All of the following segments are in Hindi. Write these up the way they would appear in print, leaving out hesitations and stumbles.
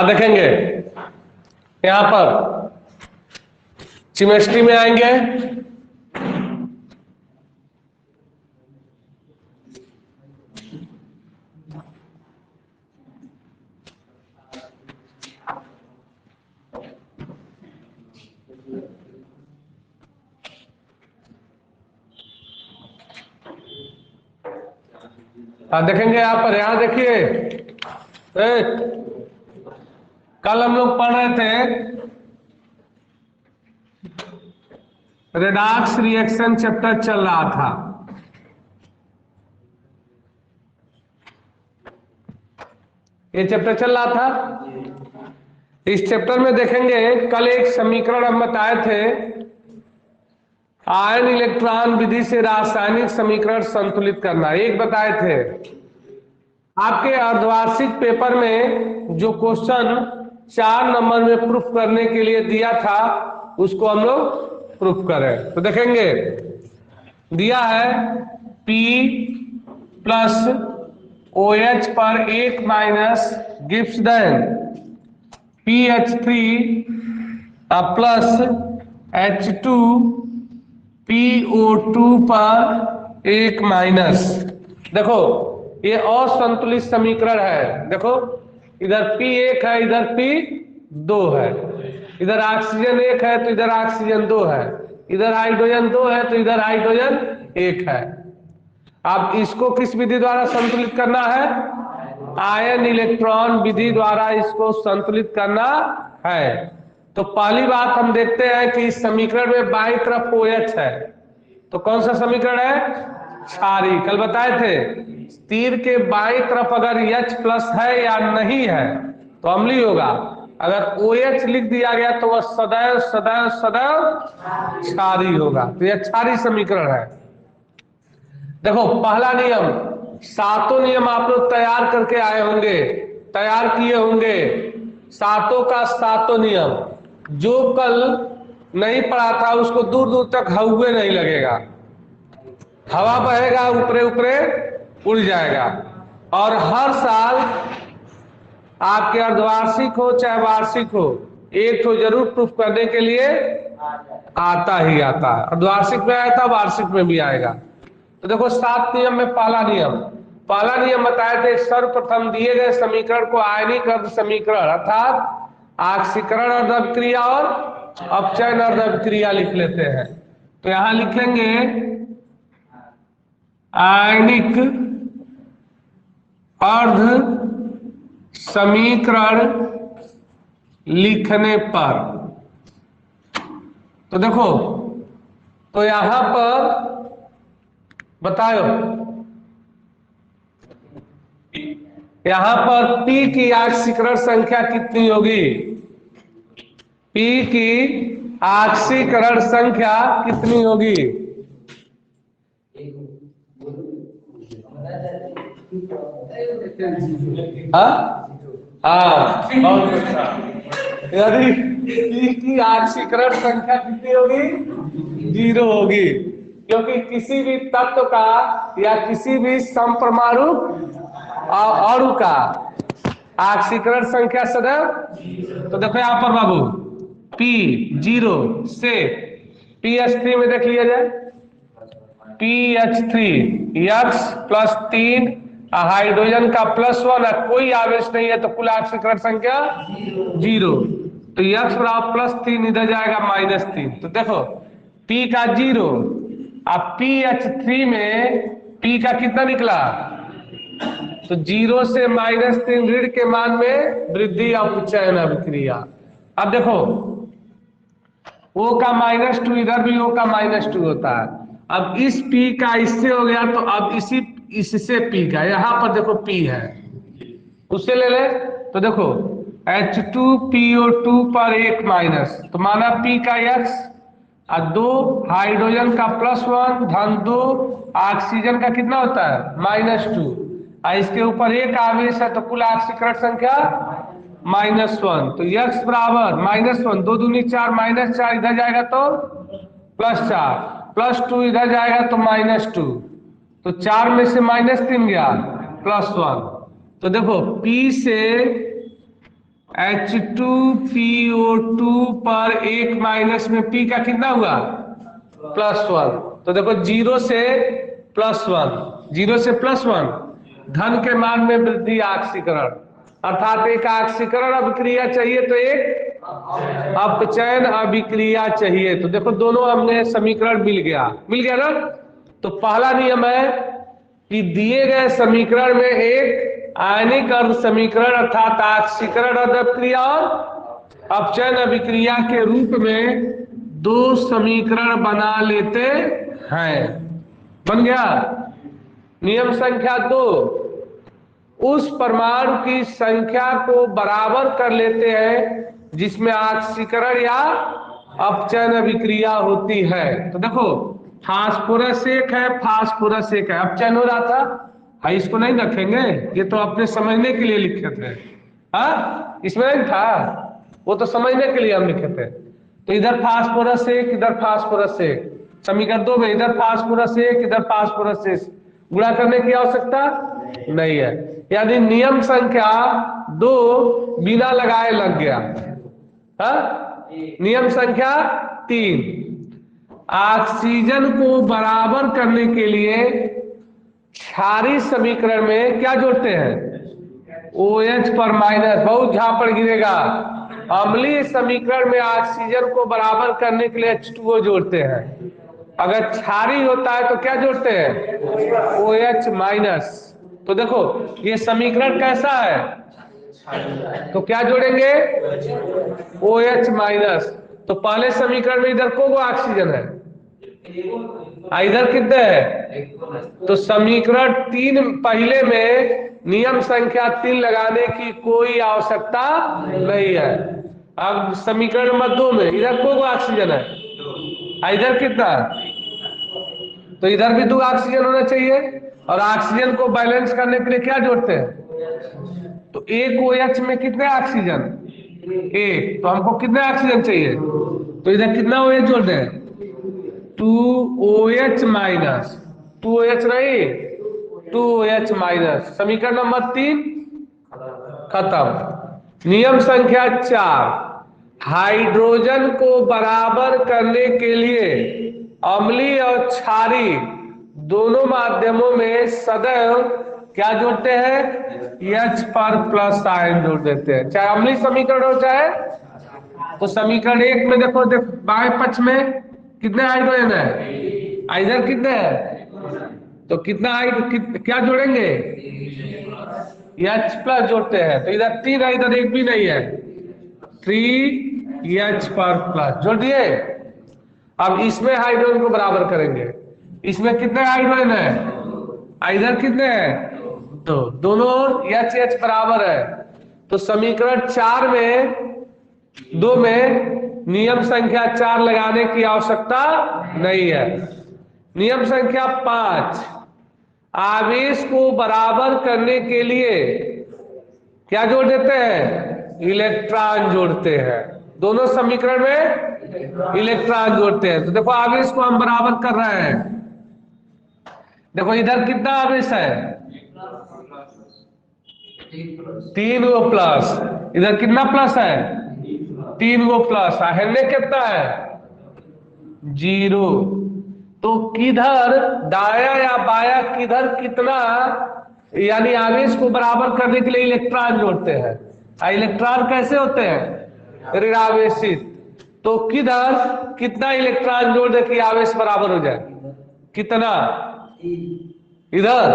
देखेंगे यहां पर केमिस्ट्री में आएंगे, देखेंगे यहां पर, यहां देखिए कल हम लोग पढ़ रहे थे रेडॉक्स रिएक्शन चैप्टर चल रहा था। ये चैप्टर चल रहा था। इस चैप्टर में देखेंगे कल एक समीकरण हम बताए थे, आयन इलेक्ट्रॉन विधि से रासायनिक समीकरण संतुलित करना, एक बताए थे। आपके अर्धवार्षिक पेपर में जो क्वेश्चन 4 नंबर में प्रूफ करने के लिए दिया था उसको हम लोग प्रूफ करें। तो देखेंगे दिया है P प्लस OH पर 1 minus gives then PH3 plus H2 PO2 पर 1 माइनस। देखो ये असंतुलित समीकरण है। देखो इधर P 1 है, इधर P 2 है, इधर ऑक्सीजन 1 है तो इधर ऑक्सीजन 2 है, इधर हाइड्रोजन 2 है तो इधर हाइड्रोजन 1 है। अब इसको किस विधि द्वारा संतुलित करना है? आयन इलेक्ट्रॉन विधि द्वारा इसको संतुलित करना है। तो पहली बात हम देखते हैं कि इस समीकरण में बाईं तरफ OH है, तो कौन सा समीकरण है? क्षारीय। कल बताए थे तीर के बाईं तरफ अगर H प्लस है या नहीं है तो अम्लीय होगा, अगर OH लिख दिया गया तो वह सदैव सदैव सदैव क्षारीय होगा। तो यह क्षारीय समीकरण है। देखो पहला नियम, सातों नियम आप लोग तैयार करके आए होंगे, तैयार किए होंगे, सातों का सातों नियम। जो कल नहीं पढ़ा था उसको दूर दूर तक हवा नहीं लगेगा, हवा बहेगा ऊपरे ऊपरे उड़ जाएगा। और हर साल आपके अर्धवार्षिक हो चाहे वार्षिक हो, एक तो जरूर प्रूफ करने के लिए आता ही आता है। अर्धवार्षिक में आया था, वार्षिक में भी आएगा। तो देखो 7 नियम में पहला नियम बताए थे, सर्वप्रथम दिए गए समीकरण को आयनिक अर्ध समीकरण अर्थात ऑक्सीकरण अर्ध अभिक्रिया और अपचयन अर्ध अभिक्रिया लिख लेते हैं। तो यहां लिखेंगे आयनिक अर्ध समीकरण लिखने पर, तो देखो तो यहां पर बताओ, यहां पर P की ऑक्सीकरण संख्या कितनी होगी? P की ऑक्सीकरण संख्या कितनी होगी? बहुत अच्छा। यदि P की ऑक्सीकरण संख्या कितनी होगी? 0 होगी, क्योंकि किसी भी तत्व का या किसी भी समपरमाणु अणु का ऑक्सीकरण संख्या सदैव। तो देखो यहां पर बाबू P 0 से PH3 में देख लिया जाए, PH3 X प्लस 3 हाइड्रोजन का +1 कोई आवेश नहीं है तो कुल ऑक्सीकरण संख्या 0। तो X बराबर +3 इधर जाएगा -3। तो देखो P का 0, अब PH3 में P का कितना निकला? तो 0 से -3 ऋण के मान में वृद्धि अपचयन अभिक्रिया। अब देखो O का -2 इधर भी O का -2 होता है। अब इस P का इससे हो गया तो अब इससे P का, यहां पर देखो P है उससे ले ले। तो देखो H2PO2 पर 1 माइनस, तो माना P का X, और 2 हाइड्रोजन का +1 धन 2 ऑक्सीजन का कितना होता है -2 और इसके ऊपर एक आवेश है तो कुल ऑक्सीकरण संख्या -1। तो x बराबर -1 2 दूनी 4 -4 इधर जाएगा तो +4 +2 इधर जाएगा तो -2 तो 4 में से -3 गया +1। तो देखो P से H2PO2 पर 1 माइनस में P का कितना हुआ +1। तो देखो 0 से +1 0 से +1 धन के मान में वृद्धि ऑक्सीकरण अर्थात एक ऑक्सीकरण अभिक्रिया चाहिए तो एक अपचयन अभिक्रिया चाहिए। तो देखो दोनों हमने समीकरण मिल गया ना। तो पहला नियम है कि दिए गए समीकरण में एक आयनिक अर्ध समीकरण अर्थात ऑक्सीकरण अभिक्रिया और अपचयन अभिक्रिया के रूप में 2 समीकरण बना लेते हैं। बन गया। नियम संख्या 2 उस परमाणु की संख्या को बराबर कर लेते हैं जिसमें ऑक्सीकरण या अपचयन अभिक्रिया होती है। तो देखो फास्फोरस 1 है फास्फोरस 1 है अपचयन हो रहा था। इसको नहीं रखेंगे ये तो अपने समझने के लिए लिखे थे। इसमें नहीं था वो तो समझने के लिए हम लिखे थे। तो इधर फास्फोरस 1 इधर फास्फोरस 1 समीकरण 2 में इधर फास्फोरस 1 इधर फास्फोरस 1 गुणा करने की आवश्यकता नहीं है। यानी नियम संख्या 2 बिना लगाए लग गया। नियम संख्या 3 ऑक्सीजन को बराबर करने के लिए क्षारीय समीकरण में क्या जोड़ते हैं OH पर माइनस बहुत झापड़ गिरेगा। अम्लीय समीकरण में ऑक्सीजन को बराबर करने के लिए H2O जोड़ते हैं। अगर क्षारीय होता है तो क्या जोड़ते हैं OH माइनस। तो देखो ये समीकरण कैसा है तो क्या जोड़ेंगे OH माइनस। तो पहले समीकरण में इधर को ऑक्सीजन है इधर कितने है तो समीकरण 3 पहले में नियम संख्या 3 लगाने की कोई आवश्यकता नहीं है। अब समीकरण नंबर 2 में इधर को ऑक्सीजन है इधर कितना तो इधर भी 2 ऑक्सीजन होना चाहिए और ऑक्सीजन को बैलेंस करने के लिए क्या जोड़ते हैं तो एक OH में कितने ऑक्सीजन 1 तो हमको कितने ऑक्सीजन चाहिए तो इधर कितना OH जोड़ दें 2OH माइनस 2OH नहीं 2OH माइनस। समीकरण नंबर 3 खत्म। नियम संख्या 4 हाइड्रोजन को बराबर करने के लिए अम्लीय और क्षारीय दोनों माध्यमों में सदैव क्या जोड़ते हैं H पर प्लस आयन जोड़ देते हैं चाहे अम्लीय समीकरण हो चाहे। तो समीकरण 1 में देखो बाएं पक्ष में कितने हाइड्रोजन है इधर कितने हैं तो कितना क्या जोड़ेंगे H प्लस जोड़ते हैं। तो इधर 3 है इधर 1 भी नहीं है 3H पर प्लस जोड़ दिए। अब इसमें हाइड्रोजन को बराबर करेंगे इसमें कितने हाइड्रोजन है इधर कितने हैं तो दोनों H बराबर है। तो समीकरण 4 में 2 में नियम संख्या 4 लगाने की आवश्यकता नहीं है। नियम संख्या 5 आवेश को बराबर करने के लिए क्या जोड़ देते हैं इलेक्ट्रॉन जोड़ते हैं। दोनों समीकरण में इलेक्ट्रॉन जोड़ते हैं। तो देखो आवेश को हम बराबर कर रहे हैं। देखो इधर कितना आवेश है 3 गो प्लस इधर कितना प्लस है 3 गो प्लस हेलने कितना है 0। तो किधर दाया या बाया किधर कितना यानी आवेश को बराबर करने के लिए इलेक्ट्रॉन जोड़ते हैं। इलेक्ट्रॉन कैसे होते हैं ऋणावेशित। तो किधर कितना इलेक्ट्रॉन जोड़ दे कि आवेश बराबर हो जाए कितना इधर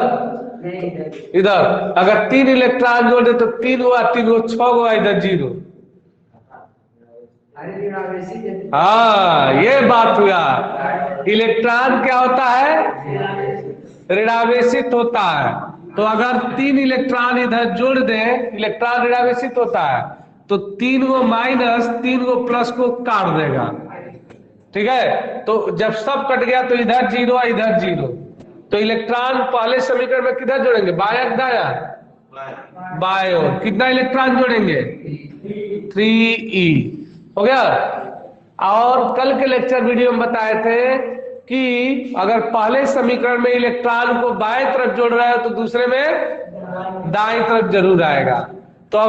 अगर 3 इलेक्ट्रॉन जोड़ दे तो 3 हुआ 3 हुआ 6 हुआ इधर 0। हाँ ये बात हुआ। इलेक्ट्रॉन क्या होता है ऋणावेशित होता है। तो अगर 3 इलेक्ट्रॉन इधर जोड़ दे इलेक्ट्रॉन ऋणावेशित होता है तो 3 गो माइनस 3 गो प्लस को काट देगा ठीक है, तो जब सब कट गया तो इधर 0 इधर 0, तो इलेक्ट्रॉन पहले समीकरण में किधर जोड़ेंगे, बाया दाया, बाएं ओर। कितना इलेक्ट्रॉन जोड़ेंगे, 3e। हो गया। और कल के लेक्चर वीडियो में बताए थे कि अगर पहले समीकरण में इलेक्ट्रॉन को बाएं तरफ जोड़ रहा है तो दूसरे में दाएं तरफ जरूर आएगा। तो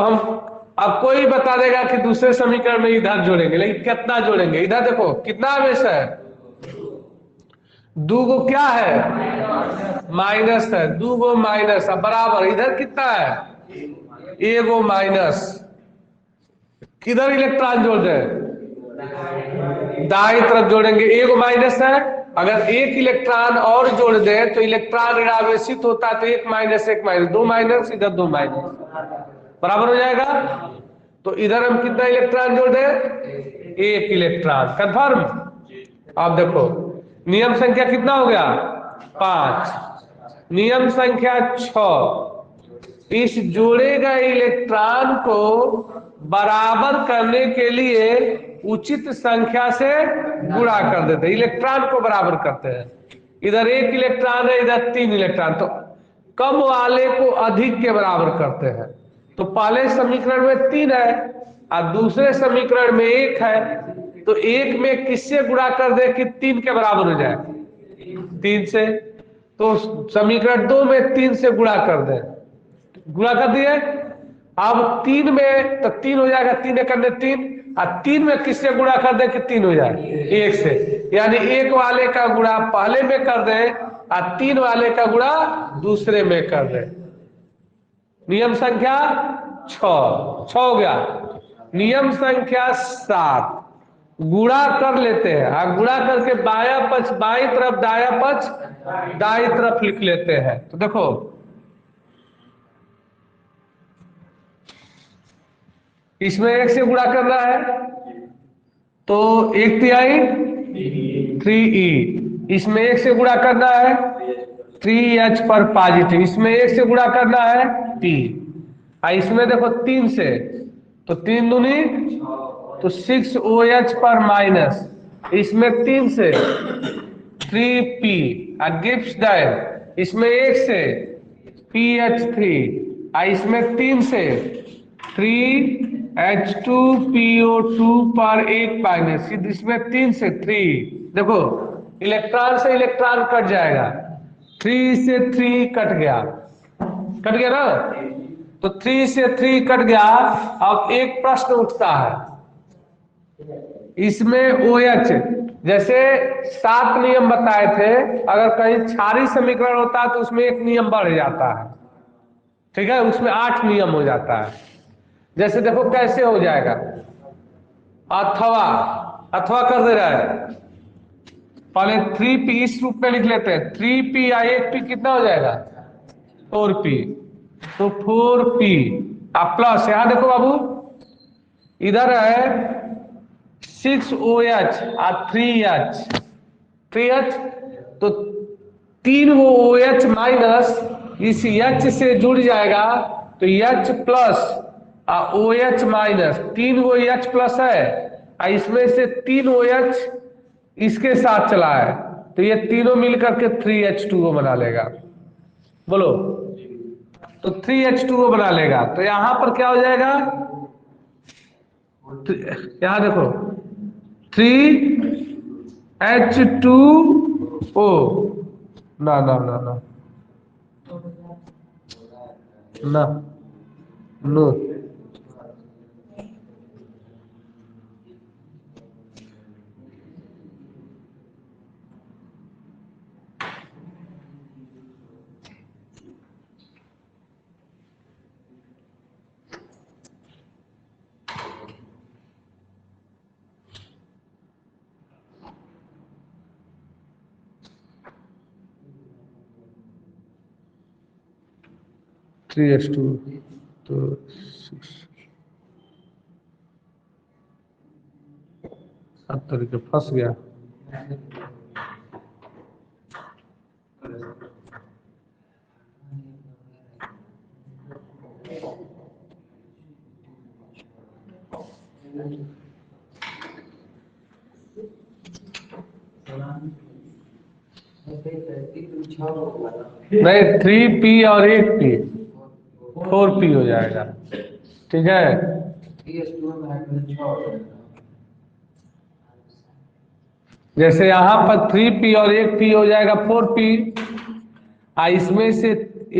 अब कोई बता देगा कि दूसरे समीकरण में इधर जोड़ेंगे, लेकिन कितना जोड़ेंगे, इधर देखो कितना हमेशा है, 2 गो क्या है, माइनस है, 2 गो माइनस। अब बराबर इधर कितना है, 1 गो माइनस। किधर इलेक्ट्रॉन जोड़ दे, दाई तरफ जोड़ेंगे, 1 गो माइनस है। अगर एक इलेक्ट्रॉन और जोड़ दे तो इलेक्ट्रॉन ऋणावेशित होता है, तो 1 माइनस 1 माइनस, 2 माइनस, इधर 2 माइनस, बराबर हो जाएगा। तो इधर हम कितना इलेक्ट्रॉन जोड़ दे, 1 इलेक्ट्रॉन। कंफर्म। अब देखो नियम संख्या कितना हो गया, 5। नियम संख्या 6, इस जोड़े गए इलेक्ट्रॉन को बराबर करने के लिए उचित संख्या से गुणा कर देते हैं, इलेक्ट्रॉन को बराबर करते हैं। इधर 1 इलेक्ट्रॉन है, इधर 3 इलेक्ट्रॉन, तो कम वाले को अधिक के बराबर करते हैं। तो पहले समीकरण में 3 है और दूसरे समीकरण में 1 है, तो 1 में किससे गुणा कर दे कि 3 के बराबर हो जाए, 3 से। तो समीकरण 2 में 3 से गुणा कर दे, गुणा कर दिए। अब 3 में तो 3 हो जाएगा, 3 करने 3, और 3 में किससे गुणा कर दे कि 3 हो जाए, 1 से। यानी 1 वाले का गुणा पहले में कर दे और 3 वाले का गुणा दूसरे में कर दे। नियम संख्या 6 हो गया। नियम संख्या 7, गुणा कर लेते हैं और गुणा करके बाया पक्ष बाई तरफ, दाया पक्ष दाई तरफ लिख लेते हैं। तो देखो इसमें 1 से गुणा करना है, तो 1 तिहाई 3e। इसमें 1 से गुणा करना है, 3h पर पॉजिटिव। इसमें 1 से गुणा करना है, t। इसमें देखो 3 से, तो 3 दूनी, तो 6OH पर माइनस। इसमें 3 से 3p गिव्स दैट। इसमें 1 से PH3, इसमें 3 से 3H2PO2 पर 1 माइनस। इसमें 3 से 3, देखो इलेक्ट्रॉन से इलेक्ट्रॉन कट जाएगा, 3 से 3 कट गया, कट गया ना, तो 3 से 3 कट गया। अब एक प्रश्न उठता है, इसमें OH जैसे 7 नियम बताए थे, अगर कहीं क्षारीय समीकरण होता है तो उसमें 1 नियम बढ़ जाता है, ठीक है, उसमें 8 नियम हो जाता है। जैसे देखो कैसे हो जाएगा, अथवा, अथवा कर दे रहा है, पहले 3p इस रूप में लिख लेते हैं, 3p या 1p कितना हो जाएगा, 4p, तो 4p। अब प्लस, यहां देखो बाबू, इधर है 6OH और 3H, तो 3 वो OH माइनस इस H से जुड़ जाएगा, तो H प्लस OH माइनस, 3 वो H प्लस है, इसमें से 3 OH इसके साथ चला है, तो ये तीनों मिलकर के 3H2O बना लेगा। बोलो, तो 3H2O बना लेगा। तो यहां पर क्या हो जाएगा, यहां देखो 3H2O, ना ना ना ना ना, नो, थ्री एच टू, तो 70 के फंस गया। नहीं, 3p और 1p 4p हो जाएगा। ठीक है, जैसे यहाँ पर 3p और 1p हो जाएगा 4p। इसमें से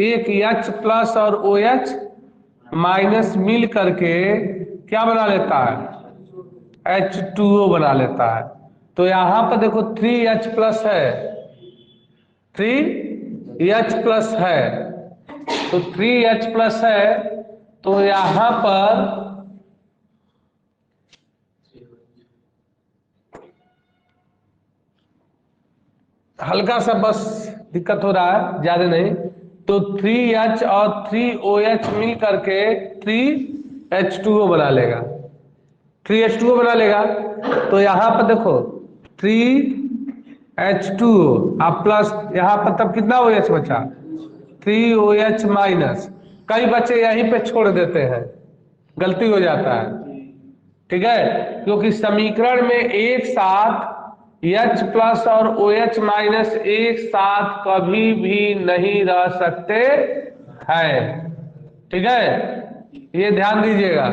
एक H प्लस और OH माइनस मिल करके क्या बना लेता है, H2O बना लेता है। तो यहाँ पर देखो 3H प्लस है, 3H प्लस है, तो 3H प्लस है, तो यहाँ पर हल्का सा बस दिक्कत हो रहा है, ज्यादा नहीं। तो 3H और 3OH मिल करके 3H2O बना लेगा, 3H2O बना लेगा। तो यहाँ पर देखो 3H2O आप प्लस, यहाँ पर तब कितना OH बचा, 3OH माइनस। कई बच्चे यहीं पे छोड़ देते हैं, गलती हो जाता है। ठीक है, क्योंकि समीकरण में एक साथ H प्लस और OH माइनस एक साथ कभी भी नहीं रह सकते हैं। ठीक है, ये ध्यान दीजिएगा,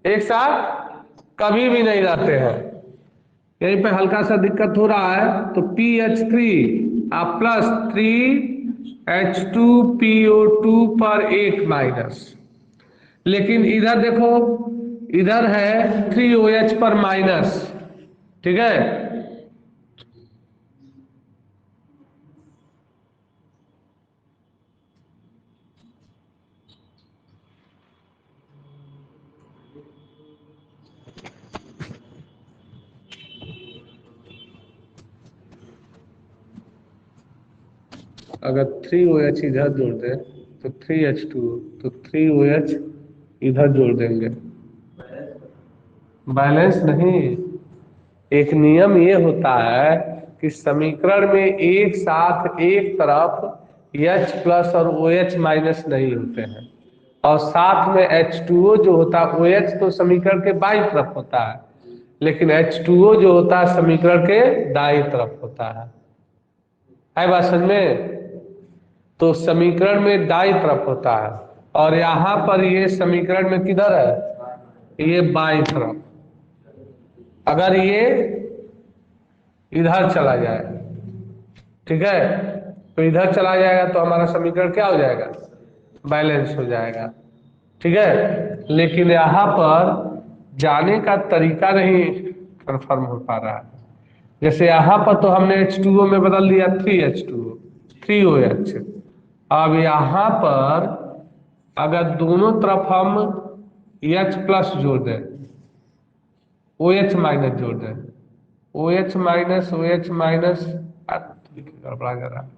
एक साथ कभी भी नहीं रहते हैं। यहीं पे हल्का सा दिक्कत हो रहा है। तो PH3 आप प्लस 3H2PO2 पर 1 माइनस, लेकिन इधर देखो, इधर है 3OH पर माइनस। ठीक है, अगर 3OH इधर जोड़ दें तो 3H2, तो 3OH इधर जोड़ देंगे, बैलेंस नहीं। एक नियम ये होता है कि समीकरण में एक साथ एक तरफ H प्लस और OH माइनस नहीं होते हैं, और साथ में H2O जो होता है, OH तो समीकरण के बाईं तरफ होता है, लेकिन H2O जो होता है समीकरण के दाईं तरफ होता है बात समझ में। तो समीकरण में दाईं तरफ होता है, और यहाँ पर ये समीकरण में किधर है, ये बाईं तरफ। अगर ये इधर चला जाए, ठीक है, तो इधर चला जाएगा तो हमारा समीकरण क्या हो जाएगा, बैलेंस हो जाएगा। ठीक है, लेकिन यहाँ पर जाने का तरीका नहीं कन्फर्म हो पा रहा है। जैसे यहाँ पर तो हमने H2O में बदल दिया 3H2O, 3OH। अब यहाँ पर अगर दोनों तरफ हम H प्लस जोड़ दें, OH माइनस जोड़ दें, OH माइनस OH माइनस, गड़बड़ा जा रहा है,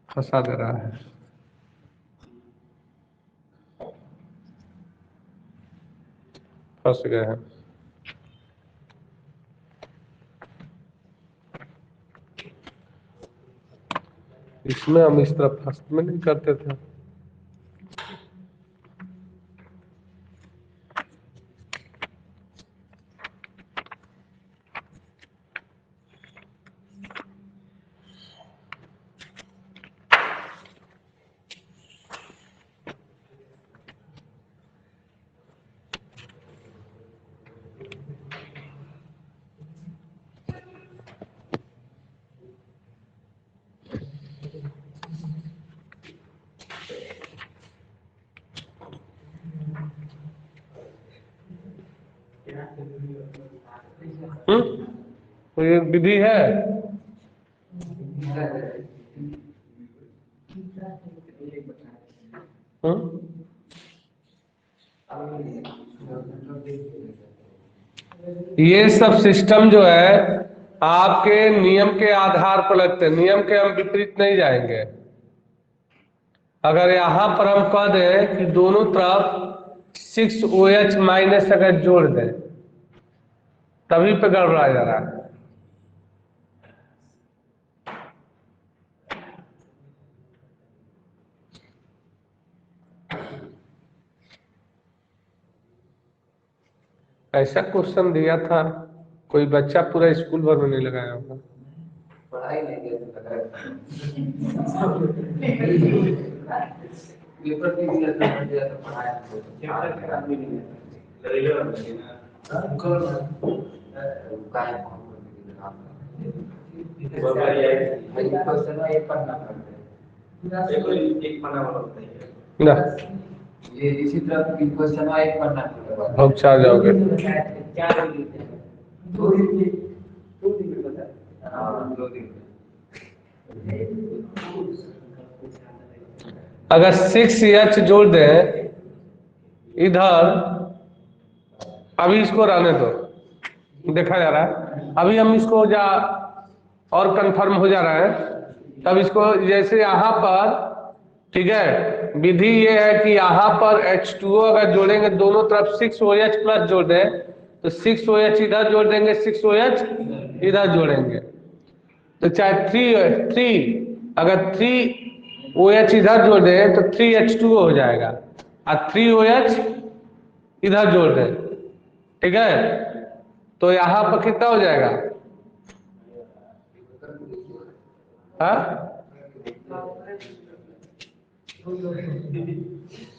फंसा दे रहा है। फंस गए हैं। इसमें हम इस तरफ फंस में नहीं करते थे। तो ये विधि है। हम्म? ये सब सिस्टम जो है आपके नियम के आधार पर लगते हैं, नियम के हम विपरीत नहीं जाएंगे। अगर यहाँ पर हम कह दें कि दोनों तरफ 6OH माइनस अगर जोड़ दें, तभी पे गड़बड़ा जा रहा है। ऐसा क्वेश्चन दिया था, कोई बच्चा पूरा स्कूल भर में नहीं लगाया होगा। पढ़ाई नहीं किया तो पेपर भी दिया था, पढ़ाया ना ये इसी तरह क्वेश्चन एक पढ़ना पड़ेगा। अब चार जाओगे। अगर 6h जोड़ दें इधर, अभी इसको रहने दो, देखा जा रहा है। अभी हम इसको और कंफर्म हो जा रहा है। तब इसको जैसे यहाँ पर, ठीक है, विधि ये है कि यहाँ पर H2O अगर जोड़ेंगे दोनों तरफ 6OH प्लस जोड़ दें तो 6OH इधर जोड़ देंगे, 6OH इधर जोड़ेंगे तो चाहे 3 अगर 3OH इधर जोड़ दें तो 3H2O हो जाएगा और 3OH इधर जोड़ दें, ठीक है, तो यहाँ पर कितना हो जाएगा? हाँ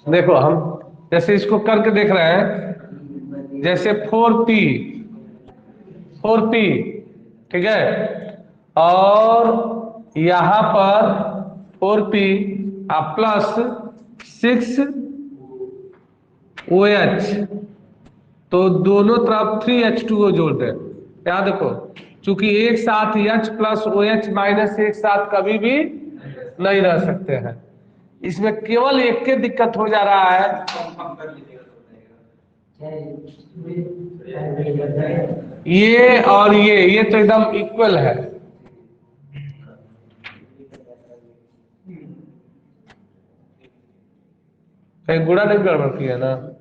देखो हम जैसे इसको करके देख रहे हैं, जैसे 4p, ठीक है, और यहाँ पर 4p प्लस 6OH, तो दोनों तरफ 3H2O जोड़ दें। यहाँ देखो, चूंकि एक साथ H प्लस OH माइनस एक साथ कभी भी नहीं रह सकते हैं। इसमें केवल एक के दिक्कत हो जा रहा है, ये और ये तो एकदम इक्वल है। कहीं गुणा नहीं गड़बड़ किया ना?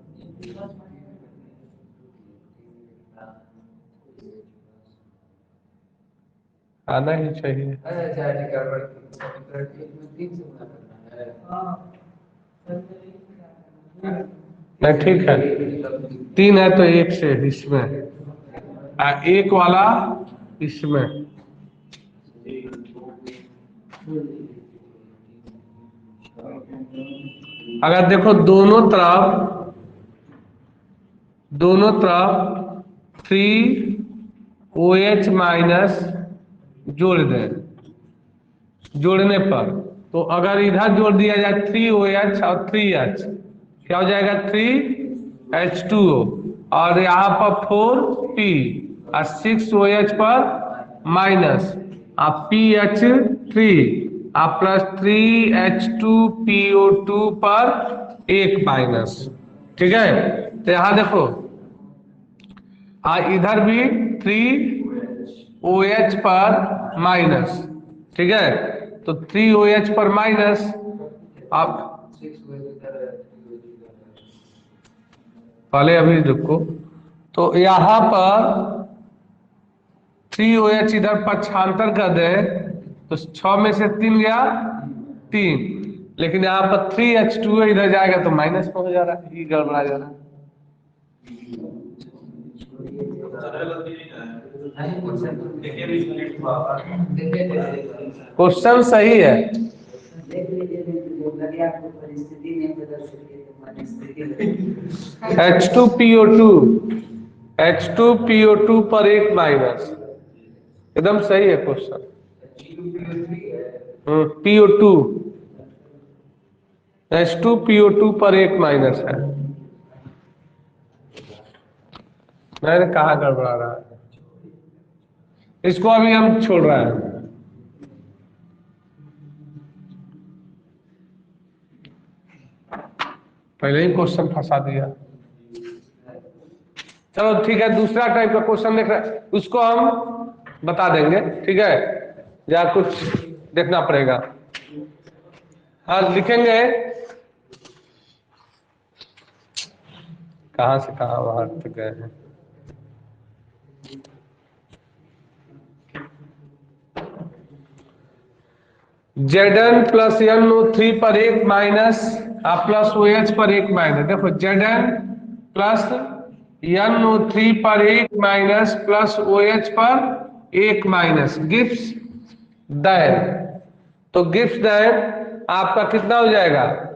आना ही चाहिए। नहीं ठीक है, 3 है तो एक से इसमें, एक वाला इसमें। अगर देखो दोनों तरफ 3OH माइनस जोड़ दें, जोड़ने पर तो अगर इधर जोड़ दिया जाए 3OH और 3H, क्या हो जाएगा? 3H2O, और यहाँ पर 4p और 6OH पर माइनस और PH3 और प्लस 3H2PO2 पर एक माइनस, ठीक है। तो यहाँ देखो इधर भी 3OH पर माइनस, ठीक है, तो 3OH पर माइनस, आप पहले अभी रुको, तो यहाँ पर 3OH इधर पक्षांतर कर दे तो 6 में से 3 गया 3, लेकिन यहाँ पर 3H2O इधर जाएगा तो माइनस में हो जा रहा है, ये गड़बड़ा जा रहा है। क्वेश्चन सही है, H2PO2 पर एक माइनस, एकदम सही है क्वेश्चन। PO2 H2PO2 पर एक माइनस है। मैंने कहा गड़बड़ा रहा है, इसको अभी हम छोड़ रहे हैं। पहले ही क्वेश्चन फंसा दिया। चलो ठीक है, दूसरा टाइप का क्वेश्चन देख रहे हैं, उसको हम बता देंगे, ठीक है, या कुछ देखना पड़ेगा। हाँ लिखेंगे, कहां से कहां वहां तक गए हैं। Zn प्लस NO3 पर एक माइनस प्लस OH पर एक माइनस। देखो Zn प्लस NO3 पर 1 माइनस प्लस OH पर 1 माइनस गिव्स दैन। तो गिव्स दैन आपका कितना हो जाएगा?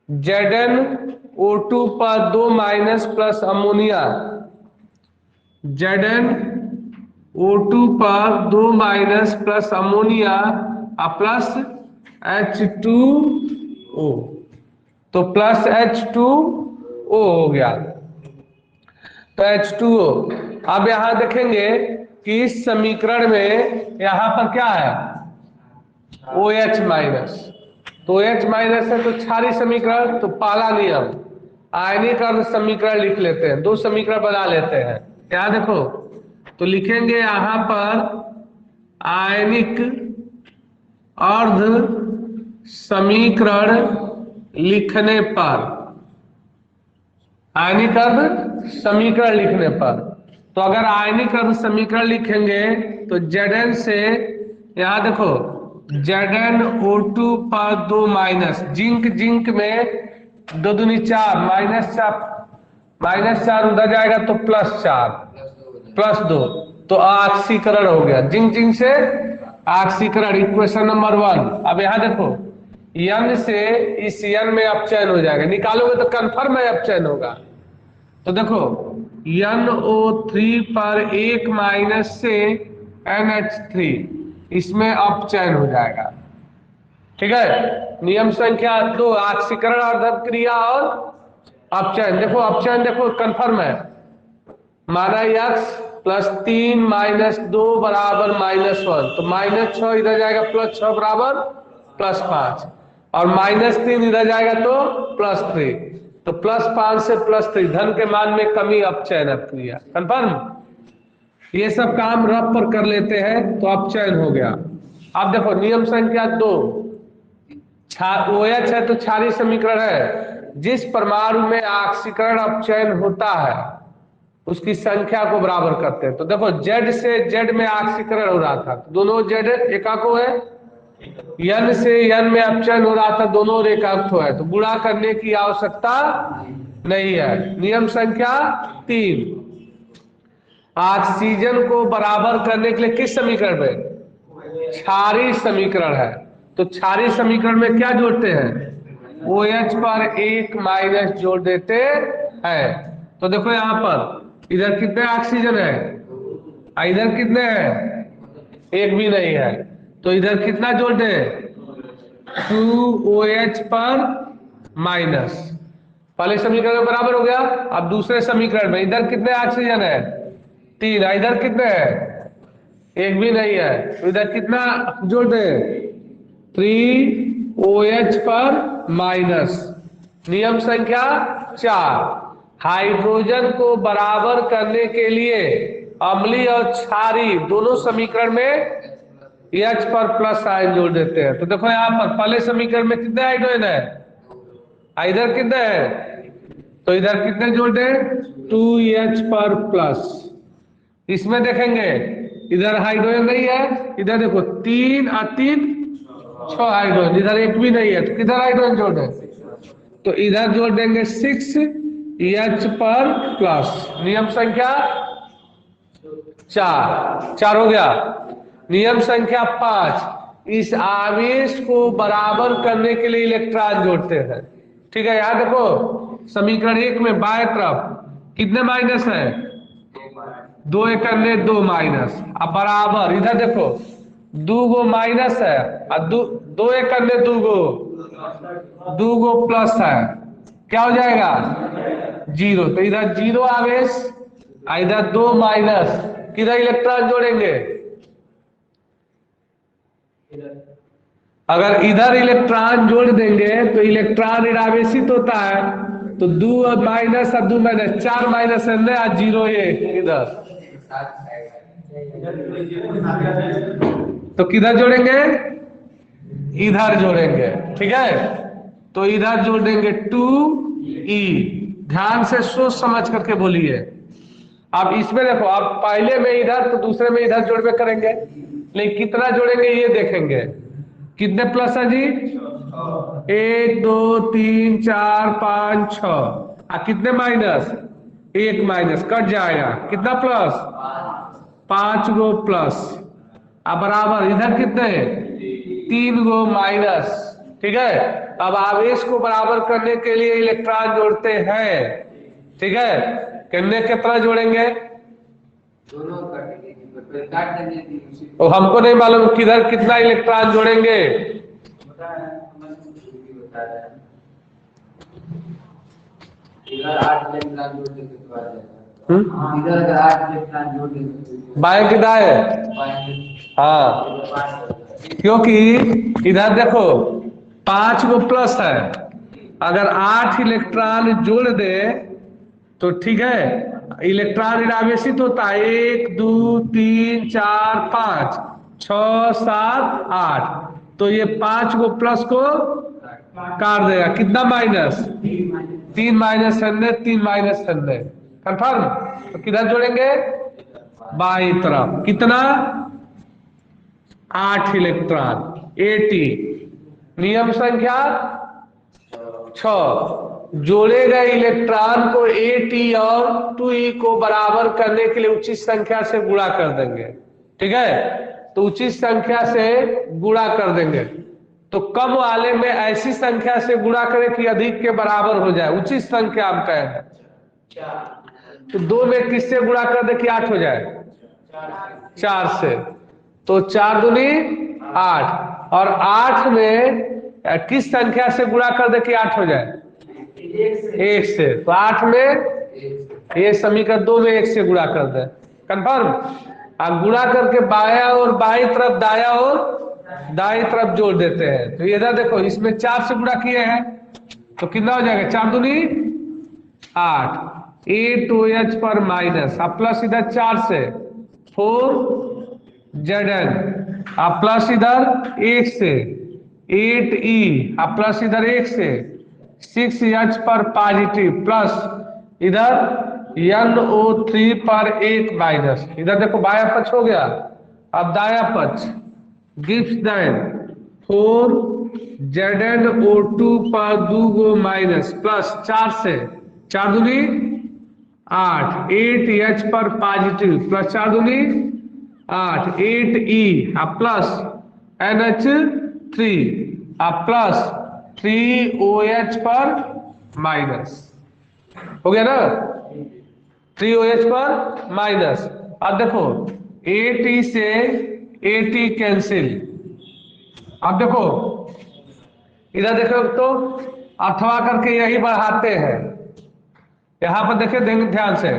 ZnO2 पर 2 माइनस प्लस अमोनिया, ZnO2 पर 2 minus plus ammonia plus H2O, तो प्लस H2O हो गया। तो H2O। अब यहां देखेंगे कि इस समीकरण में यहां पर क्या है? OH minus. तो OH माइनस है तो क्षारीय समीकरण, तो पहला नियम आयनिक अर्ध समीकरण लिख लेते हैं, दो समीकरण बना लेते हैं। क्या देखो, तो लिखेंगे यहां पर आयनिक अर्ध समीकरण लिखने पर, आयनिक अर्ध समीकरण लिखने पर, तो अगर आयनिक अर्ध समीकरण लिखेंगे तो Zn से यहां देखो ZnO2 पर 2 माइनस, जिंक जिंक में 2 दूनी 4 माइनस 4 उधर जाएगा तो प्लस 4 प्लस 2, तो ऑक्सीकरण हो गया। जिंक जिंक से ऑक्सीकरण, इक्वेशन नंबर 1। अब यहां देखो N से इस N में अपचयन हो जाएगा, निकालोगे तो कंफर्म है अपचयन होगा। तो देखो NO3 पर 1 माइनस से NH3, इसमें अपचयन हो जाएगा। ठीक है, नियम संख्या 2 ऑक्सीकरण अर्धक क्रिया और अपचयन। देखो अपचयन देखो कंफर्म है, माना x प्लस 3 माइनस 2 बराबर -1, तो -6 इधर जाएगा प्लस 6 बराबर प्लस 5, और -3 इधर जाएगा तो +3, तो +5 से +3 धन के मान में कमी अपचयन क्रिया कंफर्म। ये सब काम रफ पर कर लेते हैं तो अपचयन हो गया। अब देखो नियम संख्या 2, OH है तो क्षारीय समीकरण है, जिस परमाणु में ऑक्सीकरण अपचयन होता है उसकी संख्या को बराबर करते हैं। तो देखो Z से Z में ऑक्सीकरण हो रहा था, दोनों Z एकाको है, N से N में अपचयन हो रहा था, दोनों एकाको है, तो गुणा करने की आवश्यकता नहीं है। नियम संख्या 3, ऑक्सीजन को बराबर करने के लिए किस समीकरण में? क्षारीय समीकरण है, तो क्षारीय समीकरण में क्या जोड़ते हैं? OH पर 1 माइनस जोड़ देते हैं। तो देखो यहां पर इधर कितने ऑक्सीजन है, इधर कितने हैं? एक भी नहीं है, तो इधर कितना जोड़ दे? 2OH पर माइनस, पहले समीकरण में बराबर हो गया। अब दूसरे समीकरण में इधर कितने ऑक्सीजन है? 3, इधर कितने हैं? एक भी नहीं है, तो इधर कितना जोड़ दे? 3OH पर माइनस। नियम संख्या 4, हाइड्रोजन को बराबर करने के लिए अम्लीय और क्षारीय दोनों समीकरण में H पर प्लस आयन जोड़ देते हैं। तो देखो यहां पर पहले समीकरण में कितने हाइड्रोजन है, इधर कितने है, तो इधर कितने जोड़ दे? 2H पर प्लस। इसमें देखेंगे इधर हाइड्रोजन नहीं है, इधर देखो 3 और 3 6 हाइड्रोजन, इधर एक भी नहीं है, तो किधर हाइड्रोजन जोड़ दें? तो इधर जोड़ देंगे 6H पर प्लस। नियम संख्या 4 हो गया। नियम संख्या 5, इस आवेश को बराबर करने के लिए इलेक्ट्रॉन जोड़ते हैं। ठीक है, यहां देखो समीकरण 1 में बाएं तरफ कितने माइनस है? 2 एकन्ने 2 माइनस, अब बराबर इधर देखो 2 गो माइनस है और 2 एकन्ने 2 गो प्लस है, क्या हो जाएगा? 0, तो इधर 0 आवेश, इधर 2 माइनस, किधर इलेक्ट्रॉन जोड़ेंगे? अगर इधर इलेक्ट्रॉन जोड़ देंगे तो इलेक्ट्रॉन निरावेशित होता है, तो 2 माइनस और 2 माइनस 4 माइनस है ना, 0 इधर, तो किधर जोड़ेंगे? इधर जोड़ेंगे। ठीक है, तो इधर जोड़ देंगे 2E। ध्यान से सोच समझ करके बोलिए। अब इसमें देखो, अब पहले में इधर तो दूसरे में इधर जोड़वे करेंगे, लेकिन कितना जोड़ेंगे ये देखेंगे। कितने प्लस है जी? 1 2 3 4 5 6, कितने माइनस, एक माइनस कट जाएगा, कितना प्लस, 5 गो प्लस, अब बराबर इधर कितने, 3 गो माइनस। ठीक है, अब आवेश को बराबर करने के लिए इलेक्ट्रॉन जोड़ते हैं। ठीक है, कितने कितना जोड़ेंगे, दोनों काट देंगे तो हमको नहीं मालूम किधर कितना इलेक्ट्रॉन जोड़ेंगे। इधर 8 इलेक्ट्रॉन जोड़ देंगे तो आ जाएगा। इधर अगर 8 इलेक्ट्रॉन जोड़ देंगे बाएं की दाएं, हाँ, क्योंकि इधर देखो 5 गो प्लस है, अगर 8 इलेक्ट्रॉन जोड़ दे तो ठीक है, इलेक्ट्रॉन इनावेशित होता है 1 2 3 4 5 6 7 8, तो ये 5 गो प्लस को काट देगा, कितना माइनस, 3 माइनस 100, 3 माइनस 100, कंफर्म। तो किधर जोड़ेंगे, बाईं तरफ, कितना, 8 इलेक्ट्रॉन, 80, नियम संख्या 6, जोड़े गए इलेक्ट्रॉन को 8e और 2e को बराबर करने के लिए उचित संख्या से गुणा कर देंगे। ठीक है, तो उचित संख्या से गुणा कर देंगे, तो कम वाले में ऐसी संख्या से गुणा करें कि अधिक के बराबर हो जाए, उचित संख्या हम कहे हैं। तो 2 में किससे गुणा कर दे कि 8 हो जाए, 4 से, तो 4 दूनी 8, और 8 में किस संख्या से गुणा कर दे कि 8 हो जाए, 1 से, तो 8 में ये समीकरण 2 में 1 से गुणा कर दे, कंफर्म। अब गुणा करके बाया और बाई तरफ, दाया और दाई तरफ जोड़ देते हैं। तो इधर देखो इसमें 4 से गुणा किए हैं तो कितना हो जाएगा, 4 दूनी 8, 8OH पर माइनस, अब प्लस इधर 4 से 4Zn, अब प्लस इधर 1 से 8E, अब प्लस इधर 1 से 6H पर पॉजिटिव, प्लस इधर NO3 पर 1 माइनस, इधर देखो बाया पक्ष हो गया, अब दाया पक्ष, गिव्स देन 4ZnO2 पर 2 गो माइनस, प्लस 4 से 4 दूनी 8, 8H पर पॉजिटिव, प्लस 4 दूनी 8, 8E, अब प्लस NH3, अब प्लस 3OH पर माइनस, हो गया ना, 3OH पर माइनस। अब देखो 8E से 8E कैंसिल, अब देखो इधर देखो तो अथवा करके यही बढ़ाते हैं, यहां पर देखे देंगे ध्यान से,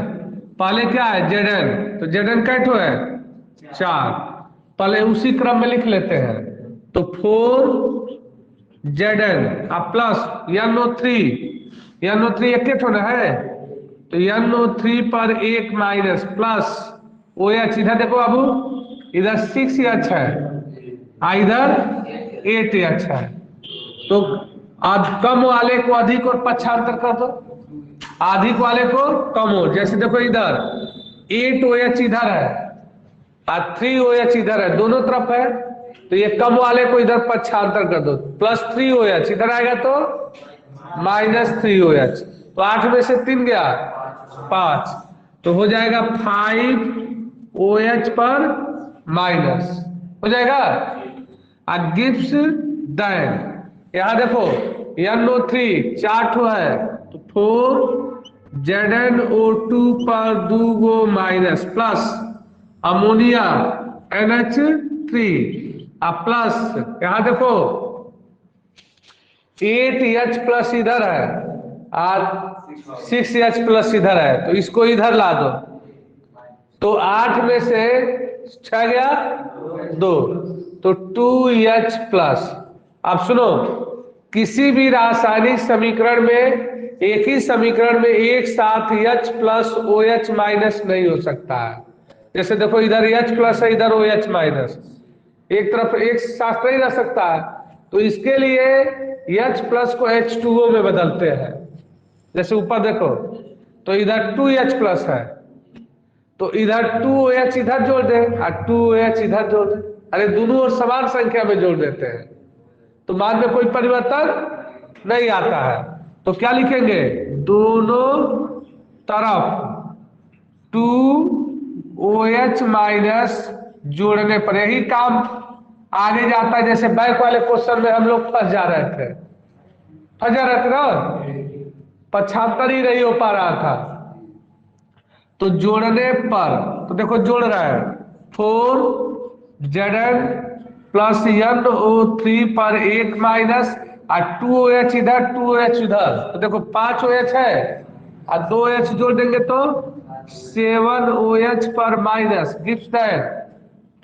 पहले क्या है Zn, तो Zn कैट है 4, पहले उसी क्रम में लिख लेते हैं, तो 4Zn, अब प्लस NO3 एक होना है, तो NO3 पर 1 माइनस, प्लस OH, इधर देखो बाबू इधर 6H है, इधर 8H है, तो कम वाले को अधिक और पक्षांतर कर दो, अधिक वाले को कम हो, जैसे देखो इधर 8OH इधर है और 3OH इधर है, दोनों तरफ है, तो ये कम वाले को इधर पक्षांतर कर दो, प्लस 3OH इधर आएगा तो माइनस 3OH, तो 8 में से 3 गया 5, तो हो जाएगा 5OH पर माइनस, हो जाएगा। गिव्स देन, यहां देखो NO3 4 है, तो 4ZnO2 पर 2 गो माइनस, प्लस अमोनिया NH3, अब प्लस यहां देखो 8H प्लस इधर है और 6H प्लस इधर है, तो इसको इधर ला दो, तो 8 में से 6 गया 2, तो 2H प्लस। अब सुनो, किसी भी रासायनिक समीकरण में एक ही समीकरण में एक साथ H प्लस OH माइनस नहीं हो सकता है, जैसे देखो इधर H प्लस है, इधर OH माइनस, एक तरफ एक साथ नहीं रह सकता है, तो इसके लिए H प्लस को H2O में बदलते हैं, जैसे ऊपर देखो तो इधर 2H प्लस है, तो इधर 2OH इधर जोड़ दे और 2OH इधर जोड़ दे, अरे दोनों और समान संख्या में जोड़ देते हैं, तो मान में कोई परिवर्तन नहीं आता है, तो क्या लिखेंगे दोनों तरफ 2OH माइनस जोड़ने पर, यही काम आगे जाता है। जैसे बैक वाले क्वेश्चन में हम लोग फंस जा रहे थे ना, पचहत्तर ही नहीं हो पा रहा था, तो जोड़ने पर, तो देखो जोड़ रहा है 4Zn प्लस NO3 पर 1 माइनस और 2OH इधर 2OH उधर, तो देखो 5OH है और 2H जोड़ देंगे तो 7OH पर माइनस गिव्स दैट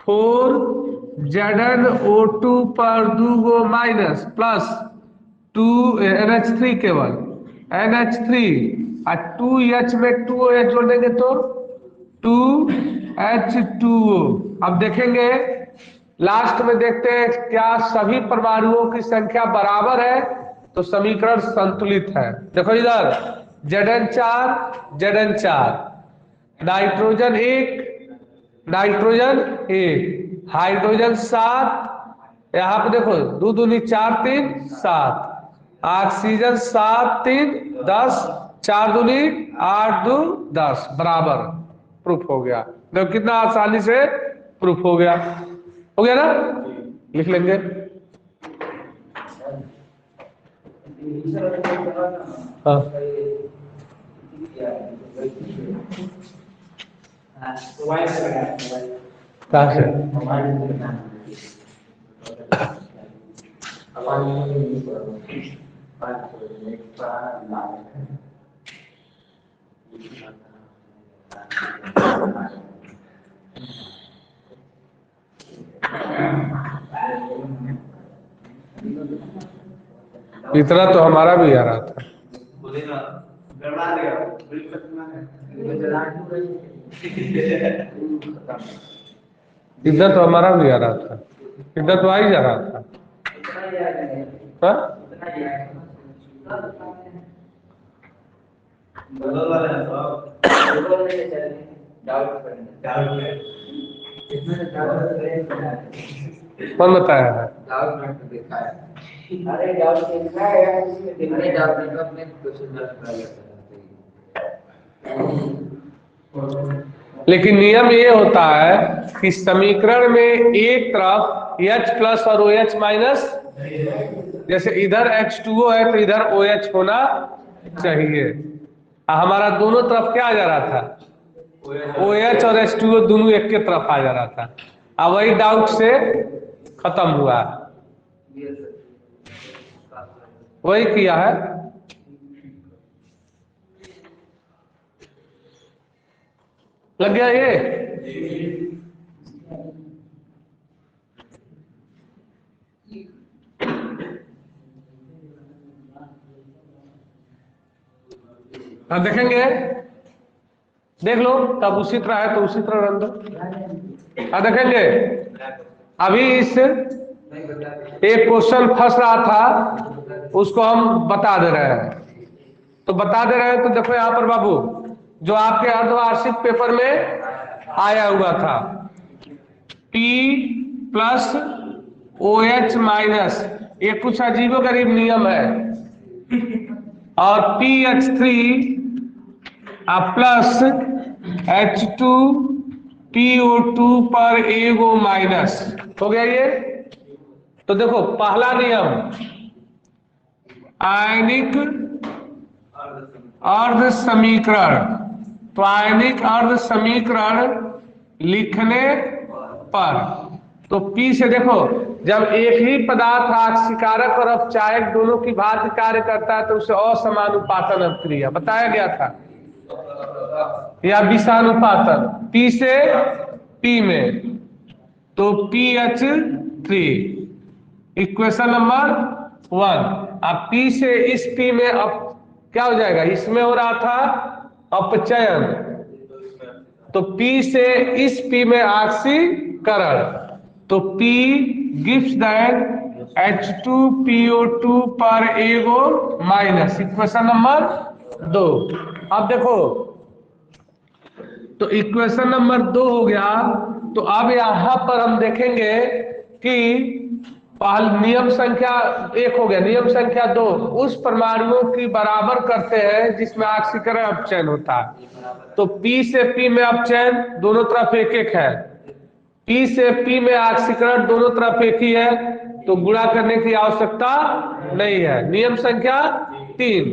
4ZnO2 पर 2 माइनस प्लस 2 NH3 केवल NH3 और 2H में 2OH जोड़ देंगे तो 2H2O। अब देखेंगे लास्ट में, देखते हैं क्या सभी परमाणुओं की संख्या बराबर है तो समीकरण संतुलित है। देखो इधर Zn4 Zn4, नाइट्रोजन 1 हाइड्रोजन 7, यहाँ पे देखो 2 दूनी 4 3 7, ऑक्सीजन 7 3 10, 4 दूनी 8 2 10 बराबर, प्रूफ हो गया। देखो कितना आसानी से प्रूफ हो गया ना, लिख लेंगे। हाँ कहाँ से? इतना तो हमारा भी आ रहा था। इधर तो हमारा भी आ रहा था, इधर तो आ ही जा रहा था। हाँ? कौन बताया है? लेकिन नियम ये होता है कि समीकरण में एक तरफ H प्लस और OH माइनस, जैसे इधर H2O है तो इधर OH होना चाहिए। हमारा दोनों तरफ क्या आ जा रहा था? OH और H2O दोनों एक के तरफ आ जा रहा था। अब वही डाउट से खत्म हुआ, वही किया है। लग गया ये? हाँ देखेंगे, देख लो तब उसी तरह है तो उसी तरह रन दो। हाँ देखेंगे, अभी इस एक क्वेश्चन फंस रहा था उसको हम बता दे रहे हैं, तो बता दे रहे हैं। तो देखो यहाँ पर बाबू, जो आपके अर्धवार्षिक पेपर में आया हुआ था, P प्लस OH माइनस, ये कुछ अजीबोगरीब नियम है, और PH3 प्लस H2PO2 पर 1 माइनस हो गया ये। तो देखो पहला नियम, आयनिक अर्ध समीकरण, तो आयनिक अर्ध समीकरण लिखने पर, तो P से देखो, जब एक ही पदार्थ आक्सीकारक और अपचायक दोनों की भांति कार्य करता है तो उसे असमानुपातन अभिक्रिया बताया गया था, या विषानुपातन। P से P में, तो PH3 इक्वेशन नंबर 1। अब P से इस P में अब क्या हो जाएगा? इसमें हो रहा था अपचयन, तो P से इस P में ऑक्सीकरण, तो P गिव्स दैट H2PO2 पर 1 माइनस, इक्वेशन नंबर 2। अब देखो, तो इक्वेशन नंबर 2 हो गया। तो अब यहां पर हम देखेंगे कि नियम संख्या 1 हो गया, नियम संख्या 2, उस परमाणुओं की बराबर करते हैं जिसमें ऑक्सीकरण अपचयन होता है। तो P से P में अपचयन दोनों तरफ एक एक है, P से P में ऑक्सीकरण दोनों तरफ एक ही है, तो गुणा करने की आवश्यकता नहीं है। नियम संख्या 3,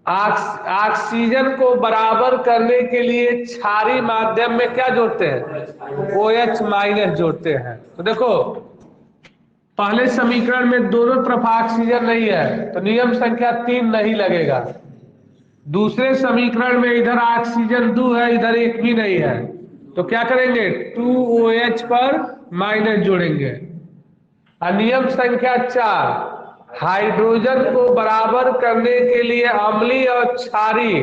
ऑक्सीजन को बराबर करने के लिए क्षारीय माध्यम में क्या जोड़ते हैं? OH माइनस जोड़ते हैं। तो देखो पहले समीकरण में दोनों तरफ ऑक्सीजन नहीं है तो नियम संख्या 3 नहीं लगेगा। दूसरे समीकरण में इधर ऑक्सीजन 2 है, इधर एक भी नहीं है, तो क्या करेंगे? 2OH पर माइनस जोड़ेंगे। नियम संख्या 4, हाइड्रोजन को बराबर करने के लिए अम्लीय और क्षारीय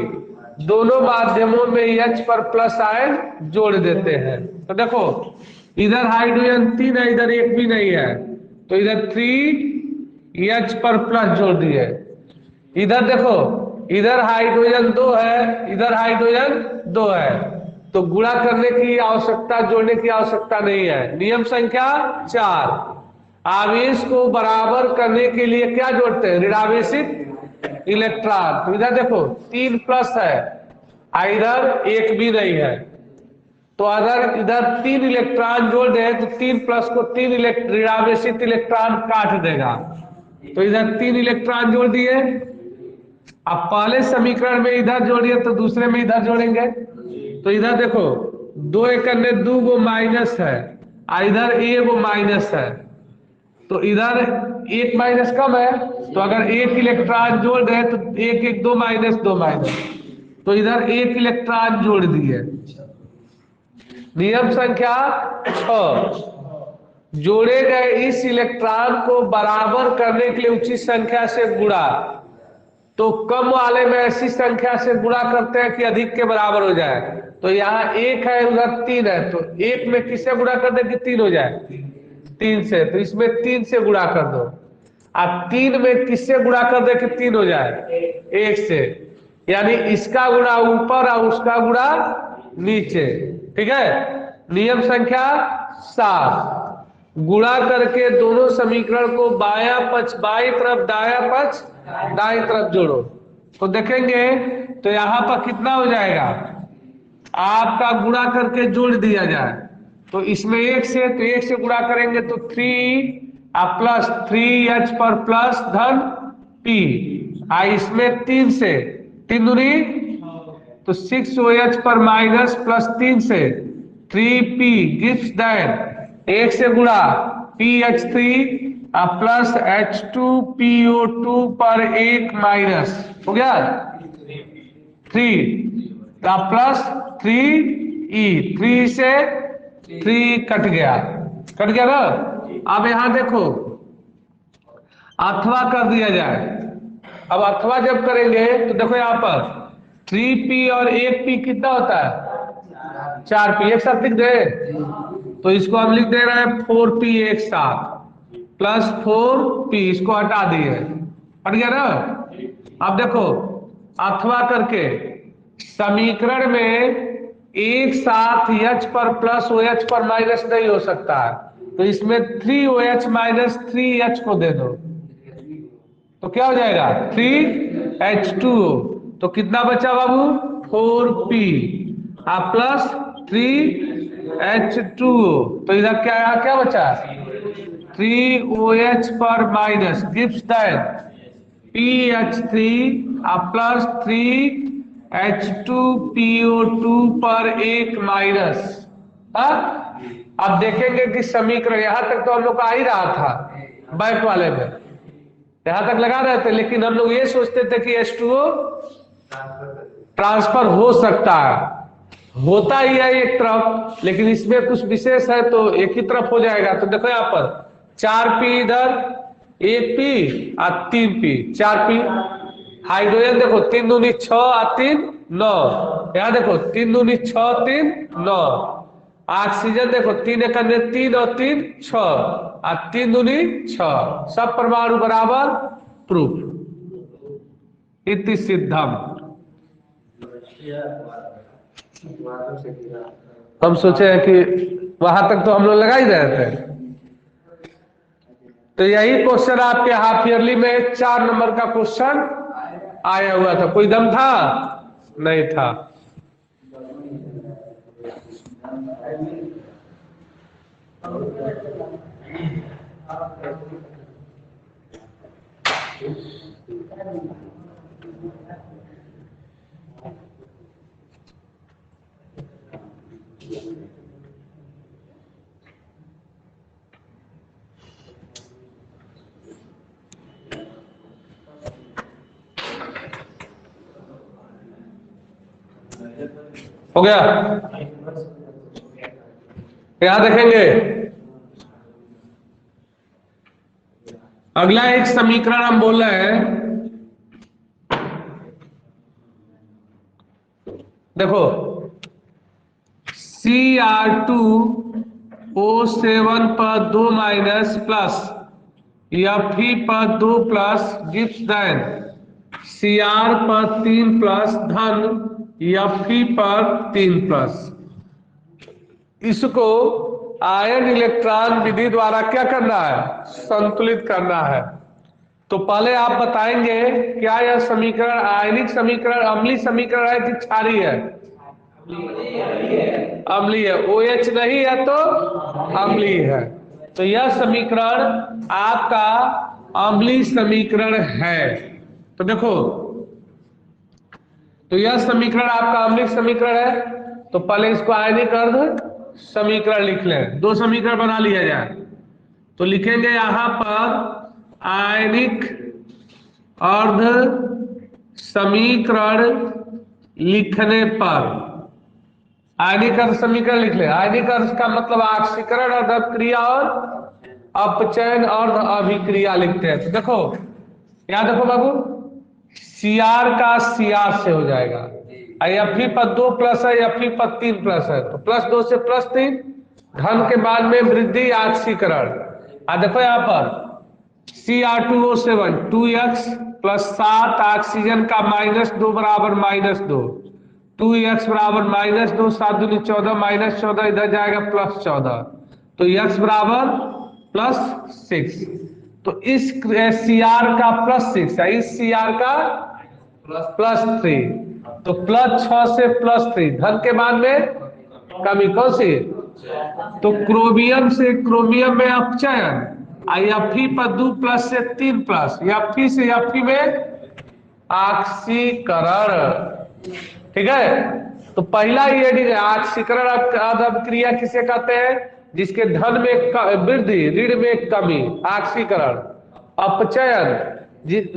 दोनों माध्यमों में H पर प्लस आयन जोड़ देते हैं। तो देखो इधर हाइड्रोजन 3 है, इधर एक भी नहीं है, तो इधर 3H पर प्लस जोड़ दिए। इधर देखो इधर हाइड्रोजन 2 है, इधर हाइड्रोजन 2 है, तो गुणा करने की आवश्यकता, जोड़ने की आवश्यकता नहीं है। नियम संख्या 4, आवेश को बराबर करने के लिए क्या जोड़ते हैं? ऋणावेशित इलेक्ट्रॉन। तो इधर देखो 3 प्लस है, इधर एक भी नहीं है, तो अगर इधर 3 इलेक्ट्रॉन जोड़ दे तो 3 प्लस को 3 ऋणावेशित इलेक्ट्रॉन काट देगा, तो इधर 3 इलेक्ट्रॉन जोड़ दिए। अब पहले समीकरण में इधर जोड़िए तो दूसरे में इधर जोड़ेंगे, तो इधर देखो 2 एकन्ने 2 गो माइनस है, इधर 1 गो माइनस है, तो इधर एक माइनस कम है, तो अगर एक इलेक्ट्रॉन जोड़ रहे तो 1 1 2 माइनस 2 माइनस, तो इधर एक इलेक्ट्रॉन जोड़ दिए। नियम संख्या 6, जोड़े गए इस इलेक्ट्रॉन को बराबर करने के लिए उचित संख्या से गुणा। तो कम वाले में ऐसी संख्या से गुणा करते हैं कि अधिक के बराबर हो जाए। तो यहाँ 1 है, उधर 3 है, तो 1 में किससे गुणा कर दे कि 3 हो जाए? 3 से, तो इसमें 3 से गुणा कर दो। अब 3 में किससे गुणा कर दे कि 3 हो जाए? 1 से, यानी इसका गुणा ऊपर और उसका गुणा नीचे। ठीक है। नियम संख्या 7, गुणा करके दोनों समीकरण को बायां पक्ष बाईं तरफ, दायां पक्ष दाईं तरफ जोड़ो। तो देखेंगे तो यहां पर कितना हो जाएगा? आपका गुणा करके जोड़ दिया जाए तो इसमें 1 से, तो 1 से गुणा करेंगे तो 3 प्लस 3H पर प्लस धन P, इसमें 3 से 3 दूनी तो 6OH पर माइनस प्लस 3 से 3P गिव्स दैट 1 से गुणा PH3 प्लस H2PO2 पर 1 माइनस हो गया 3 प्लस 3E, 3 से 3 कट गया ना। अब यहां देखो अथवा कर दिया जाए। अब अथवा जब करेंगे तो देखो यहां पर 3P और 1P कितना होता है? 4P। एक साथ लिख दे तो इसको हम लिख दे रहे हैं 4P एक साथ प्लस 4P, इसको हटा दिए, हट गया ना। अब देखो अथवा करके समीकरण में एक साथ H पर प्लस OH पर माइनस नहीं हो सकता है, तो इसमें 3OH माइनस 3H को दे दो तो क्या हो जाएगा? 3H2O। तो कितना बचा बाबू? 4P plus 3H2O। तो इधर क्या बचा? 3OH पर minus gives that PH3 plus 3H2PO2 पर 1 माइनस। अब देखेंगे कि समीकरण यहां तक तो हम लोग का आ ही रहा था, बैक वाले में यहां तक लगा रहे थे, लेकिन हम लोग ये सोचते थे कि H2O ट्रांसफर हो सकता है, होता ही है एक तरफ, लेकिन इसमें कुछ विशेष है तो एक ही तरफ हो जाएगा। तो देखो यहां पर 4P इधर, 1P और 3P, 4P। हाइड्रोजन देखो 3 दूनी 6 और 3 9, यहां देखो 3 दूनी 6 3 9। ऑक्सीजन देखो 3 एकन्ने 3 और 3 6 और 3 दूनी 6, सब परमाणु बराबर, प्रूफ इति सिद्धम। हम सोचे हैं कि वहां तक तो हम लोग लगा ही रहे थे। तो यही क्वेश्चन आपके हाफ ईयरली में 4 नंबर का क्वेश्चन आया हुआ था। कोई दम था? नहीं था। हो गया? यहां देखेंगे अगला एक समीकरण हम बोल रहे हैं। देखो Cr2O7 पर 2 माइनस प्लस Fe पर 2 प्लस गिव्स देन Cr पर 3 प्लस धन Fe पर 3 प्लस। इसको आयन इलेक्ट्रॉन विधि द्वारा क्या करना है? संतुलित करना है। तो पहले आप बताएंगे क्या यह समीकरण आयनिक समीकरण अम्लीय समीकरण है कि क्षारीय है? अम्लीय है। OH नहीं है तो अम्लीय है। तो यह समीकरण आपका अम्लीय समीकरण है। तो देखो, तो यह समीकरण आपका अम्लीय समीकरण है। तो पहले इसको आयनिक अर्ध समीकरण लिख लें। 2 समीकरण बना लिया जाए। तो लिखेंगे यहां पर आयनिक अर्ध समीकरण लिखने पर आयनिक अर्ध समीकरण लिख ले। आयनिक अर्ध का मतलब ऑक्सीकरण अर्ध अभिक्रिया और अपचयन अर्ध अभिक्रिया लिखते हैं। तो देखो यहां देखो बाबू, Cr का Cr से हो जाएगा। Fe पर 2 प्लस है, Fe पर 3 प्लस है। तो प्लस 2 से प्लस 3 धन के बाद में वृद्धि ऑक्सीकरण। देखो यहाँ पर Cr2O7 2x प्लस 7 ऑक्सीजन का -2 बराबर -2, 2x बराबर -2, 7 दूनी 14 -14 इधर जाएगा +14। तो x बराबर +6। तो इस Cr का +6 है, इस Cr का +3। तो +6 से +3 धन के बाद में कमी कौन सी? तो क्रोमियम से क्रोमियम में अपचयन। Fe पर 2 प्लस से 3 प्लस, Fe से Fe में ऑक्सीकरण। ठीक है। तो पहला ये ऑक्सीकरण अभिक्रिया किसे कहते हैं? जिसके धन में वृद्धि ऋण में कमी, ऑक्सीकरण। अपचयन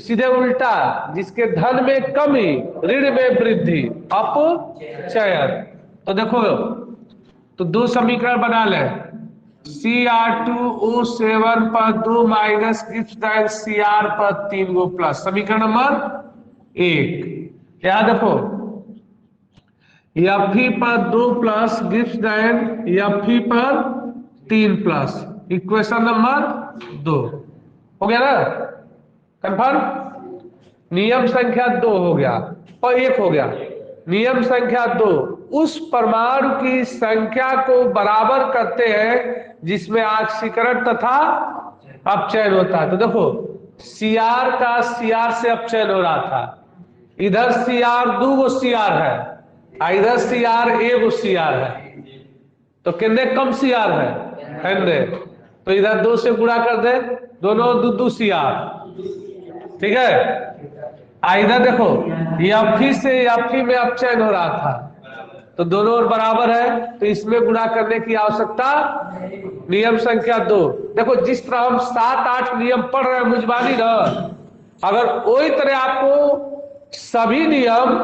सीधे उल्टा, जिसके धन में कमी ऋण में वृद्धि, अपचयन। तो देखो, तो 2 समीकरण बना ले। Cr2O7 पर 2 माइनस गिव्स देन Cr पर 3 गो प्लस। समीकरण नंबर 1। यहां देखो Fe पर 2 प्लस गिव्स देन Fe पर 3 प्लस। इक्वेशन नंबर 2 हो गया ना? कंफर्म। नियम संख्या 2 हो गया और 1 हो गया। नियम संख्या 2, उस परमाणु की संख्या को बराबर करते हैं जिसमें ऑक्सीकरण तथा अपचयन होता है। तो देखो Cr का Cr से अपचयन हो रहा था, इधर Cr 2 गो Cr है, इधर Cr 1 गो Cr है। तो कितने कम Cr है? तो इधर 2 से गुणा कर दे, दोनों 2 Cr। ठीक है। इधर देखो Fe से Fe में अपचयन हो रहा था, तो दोनों ओर बराबर है, तो इसमें गुणा करने की आवश्यकता। नियम संख्या 2। देखो जिस तरह हम 7-8 नियम पढ़ रहे हैं मुजबानी ना, अगर वही तरह आपको सभी नियम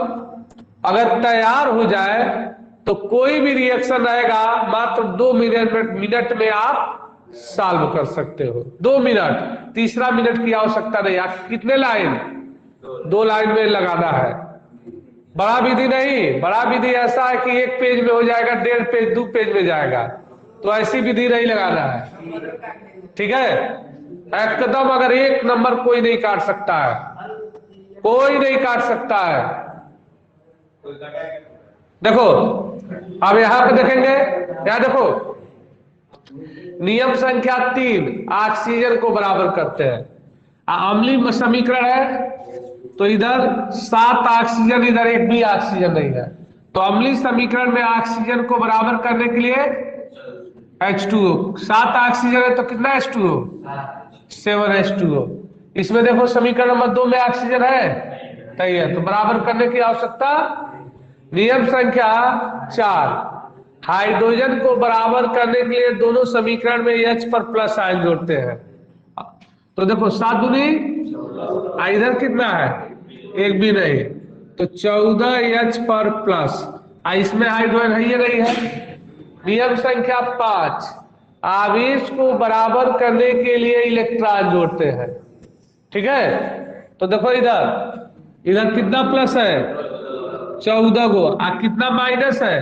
अगर तैयार हो जाए तो कोई भी रिएक्शन रहेगा मात्र 2 मिनट में आप सॉल्व कर सकते हो। 2 मिनट, तीसरा मिनट की आवश्यकता नहीं। आप कितने लाइन? 2 लाइन में लगाना है। बड़ा विधि नहीं, बड़ा विधि ऐसा है कि 1 पेज में हो जाएगा, 1.5 पेज 2 पेज में जाएगा। तो ऐसी विधि नहीं लगाना है। ठीक है। एकदम अगर 1 नंबर कोई नहीं काट सकता है, कोई नहीं काट सकता है। देखो अब यहां पे देखेंगे, यहां देखो नियम संख्या 3 ऑक्सीजन को बराबर करते हैं। अम्लीय समीकरण है तो इधर 7 ऑक्सीजन, इधर एक भी ऑक्सीजन नहीं है, तो अम्लीय समीकरण में ऑक्सीजन को बराबर करने के लिए H2O, 7 ऑक्सीजन है तो कितना H2O, 7 H2O। इसमें देखो समीकरण नंबर 2 में ऑक्सीजन है नहीं है, तो बराबर करने की आवश्यकता। नियम संख्या 4, हाइड्रोजन को बराबर करने के लिए दोनों समीकरण में H पर प्लस आयन जोड़ते हैं। तो देखो 7 दूनी, इधर कितना है, एक भी नहीं, तो 14H पर प्लस, इसमें हाइड्रोजन है ये नहीं है। नियम संख्या 5, आवेश को बराबर करने के लिए इलेक्ट्रॉन जोड़ते हैं। ठीक है, तो देखो इधर इधर कितना प्लस है, 14 गो, कितना माइनस है,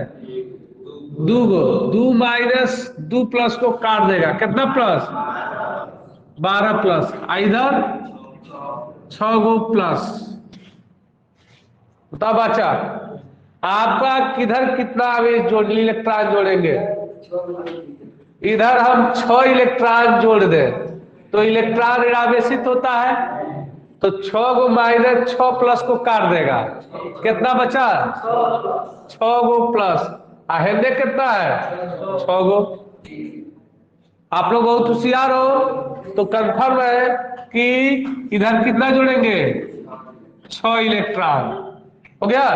2 गो, 2 माइनस 2 प्लस को काट देगा, कितना प्लस, 12 प्लस, इधर 6 गो प्लस। तब बचा आपका किधर कितना आवेश इलेक्ट्रॉन जोड़ेंगे, इधर हम 6 इलेक्ट्रॉन जोड़ दें तो इलेक्ट्रॉन ऋणावेशित होता है, तो 6 गो माइनस 6 प्लस को काट देगा, कितना बचा, 6 गो प्लस, हेंदे कितना है 6 गो। आप लोग बहुत होशियार हो तो कंफर्म है कि इधर कितना जोड़ेंगे, 6 इलेक्ट्रॉन हो गया।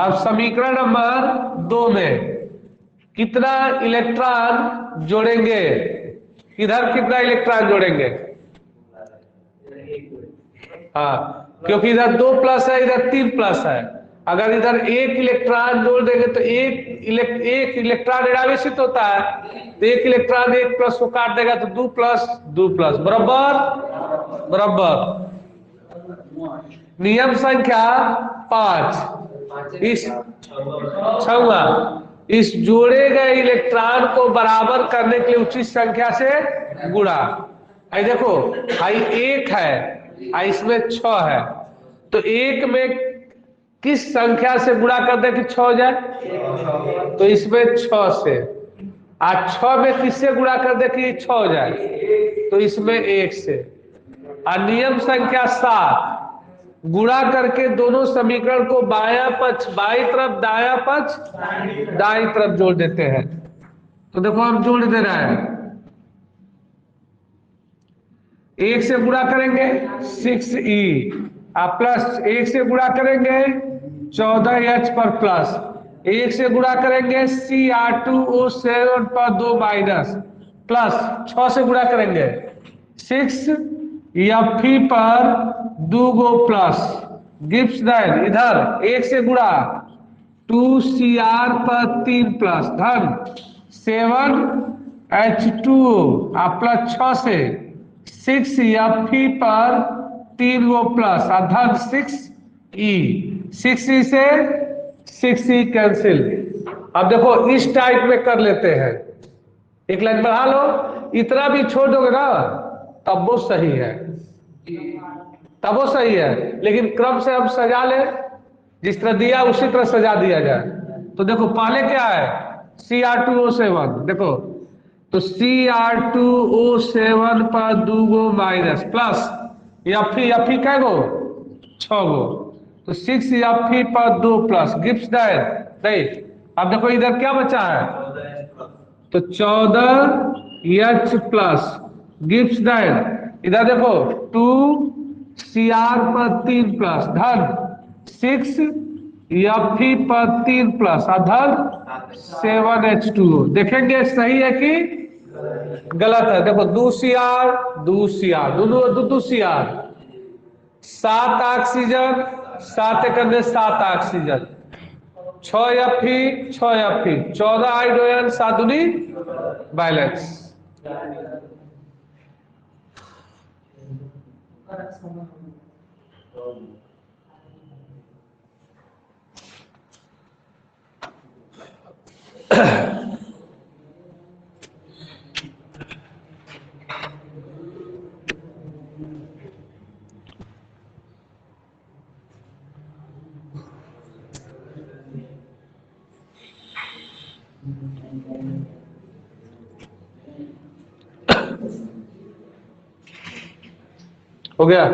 अब समीकरण नंबर 2 में कितना इलेक्ट्रॉन जोड़ेंगे, इधर कितना इलेक्ट्रॉन जोड़ेंगे, हाँ, क्योंकि इधर 2 प्लस है, इधर 3 प्लस है, अगर इधर 1 इलेक्ट्रॉन जोड़ देंगे तो एक इलेक्ट्रॉन ऋणावेशित होता है, तो 1 इलेक्ट्रॉन 1 प्लस को काट देगा तो 2 प्लस 2 प्लस बराबर बराबर। नियम संख्या 5, इस 6वां, इस जोड़े गए इलेक्ट्रॉन को बराबर करने के लिए उचित संख्या से गुणा। आई देखो, आई 1 है, आई इसमें 6 है, तो 1 में किस संख्या से गुणा कर दे कि 6 हो जाए, तो इसमें 6 से, आज 6 में किससे गुणा कर दे कि 6 हो जाए, तो इसमें 1 से। और नियम संख्या 7, गुणा करके दोनों समीकरण को बायां पक्ष बाई तरफ, दायां पक्ष दाईं तरफ जोड़ देते हैं। तो देखो हम जोड़ दे रहे हैं, 1 से गुणा करेंगे 6E, प्लस 1 से गुणा करेंगे 14H पर प्लस, 1 से गुणा करेंगे Cr2O7 पर 2 माइनस, प्लस 6 से गुणा करेंगे 6Fe पर 2 गो प्लस, गिव्स दैन इधर 1 से गुणा 2Cr पर 3 प्लस, धन 7H2O प्लस 6 से 6Fe पर 3 गो प्लस, धन 6E, 6E से 6E कैंसिल। अब देखो इस टाइप में कर लेते हैं, एक लाइन बढ़ा लो, इतना भी छोड़ दोगे ना तब वो सही है, तब वो सही है, लेकिन क्रम से हम सजा ले, जिस तरह दिया उसी तरह सजा दिया जाए। तो देखो पहले क्या है, Cr2O7, देखो तो Cr2O7 पर 2 गो माइनस, प्लस Fe कै गो 6 गो, तो 6Fe पर 2 प्लस, गिव्स दैट नहीं। अब देखो इधर क्या बचा है, तो 14H प्लस, गिव्स दैट इधर देखो 2Cr पर 3 प्लस, धन 6Fe पर 3 प्लस, धन 7H2O। देखेंगे सही है कि गलत है, देखो 2Cr 2Cr, दोनों 2Cr, 7 ऑक्सीजन, 7 करने 7 ऑक्सीजन, 6Fe 6Fe, 14 हाइड्रोजन, 7 दूनी बैलेंस। हो गया।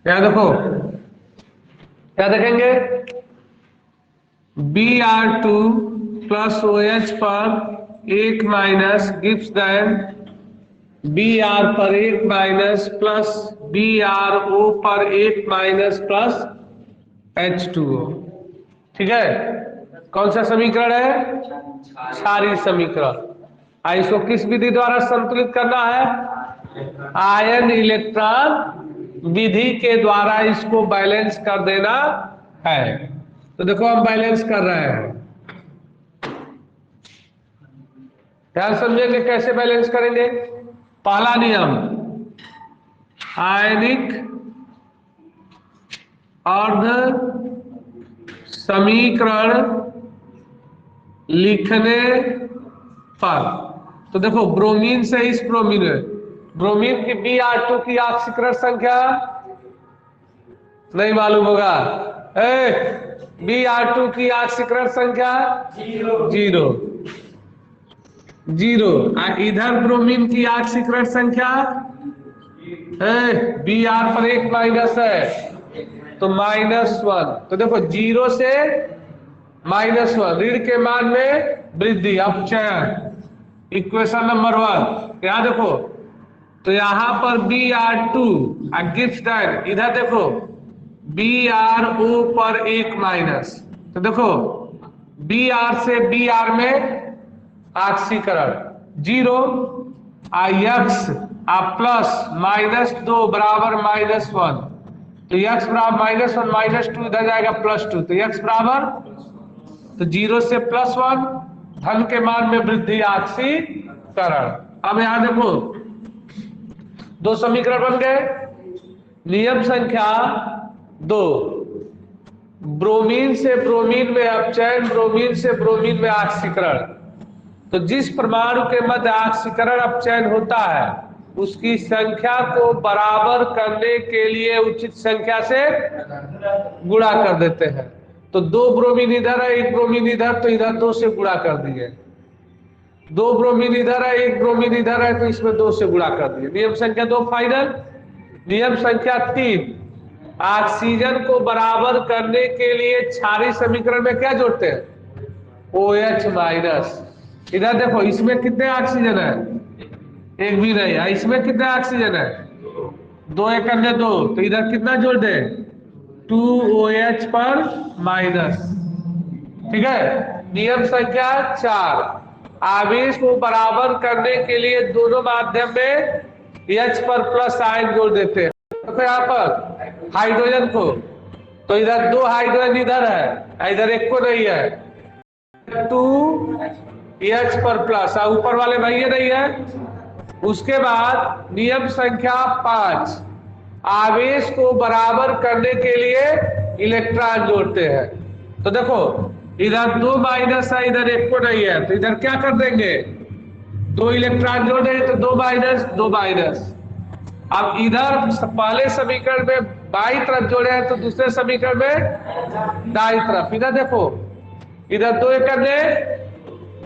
यहां देखो क्या देखेंगे, Br2 प्लस OH पर 1 माइनस गिव्स देन Br पर 1 माइनस प्लस BrO पर 1 माइनस प्लस H2O। ठीक है, कौन सा समीकरण है? क्षारीय समीकरण। इसको किस विधि द्वारा संतुलित करना है? आयन इलेक्ट्रॉन विधि के द्वारा इसको बैलेंस कर देना है। तो देखो हम बैलेंस कर रहे हैं, ध्यान समझेंगे कैसे बैलेंस करेंगे। पहला नियम, आयनिक अर्ध समीकरण लिखने पर, तो देखो ब्रोमीन से इस ब्रोमीन में, ब्रोमीन की Br2 की ऑक्सीकरण संख्या नहीं मालूम होगा। Br2 की ऑक्सीकरण संख्या 0 इधर ब्रोमीन की ऑक्सीकरण संख्या Br पर 1 माइनस है तो -1। तो देखो 0 से -1, ऋण के मान में वृद्धि, अपचयन, इक्वेशन नंबर 1। यहां देखो, तो यहां पर Br2 गिव्स देन, इधर देखो BrO पर 1 माइनस, तो देखो Br से Br में ऑक्सीकरण 0, X प्लस -2 बराबर -1, तो X बराबर -1 -2 इधर जाएगा +2, तो X बराबर, तो 0 से +1, धन के मान में वृद्धि, ऑक्सीकरण। अब यहां देखो 2 समीकरण बन गए। नियम संख्या 2, ब्रोमीन से ब्रोमीन में अपचयन, ब्रोमीन से ब्रोमीन में ऑक्सीकरण। तो जिस परमाणु के मध्य ऑक्सीकरण अपचयन होता है उसकी संख्या को बराबर करने के लिए उचित संख्या से गुणा कर देते हैं। तो 2 ब्रोमीन इधर है, 1 ब्रोमीन इधर, तो इधर 2 से गुणा कर दिए। 2 ब्रोमीन इधर है, 1 ब्रोमीन इधर है, तो इसमें 2 से गुणा कर दिए। नियम संख्या 2 फाइनल। नियम संख्या 3, ऑक्सीजन को बराबर करने के लिए क्षारीय समीकरण में क्या जोड़ते हैं? OH minus. इधर देखो इसमें कितने ऑक्सीजन है? एक भी नहीं है। इसमें कितने ऑक्सीजन है? 2 × 2, तो इधर कितना जोड़ दे? 2OH पर माइनस। ठीक है। नियम संख्या 4, आवेश को बराबर करने के लिए दोनों माध्यम में H पर प्लस आयन जोड़ देते हैं। तो यहाँ पर हाइड्रोजन को, तो इधर 2 हाइड्रोजन इधर है, इधर एक को नहीं है, 2H पर प्लस, ऊपर वाले भैया नहीं है। उसके बाद नियम संख्या 5, आवेश को बराबर करने के लिए इलेक्ट्रॉन जोड़ते हैं। तो देखो इधर 2 माइनस है, इधर एक को नहीं है, तो इधर क्या कर देंगे? 2 इलेक्ट्रॉन जोड़ देंगे, तो 2 माइनस 2 माइनस। अब इधर पहले समीकरण में बाई तरफ जोड़े हैं, तो दूसरे समीकरण में दाई तरफ। इधर देखो, इधर 2 करने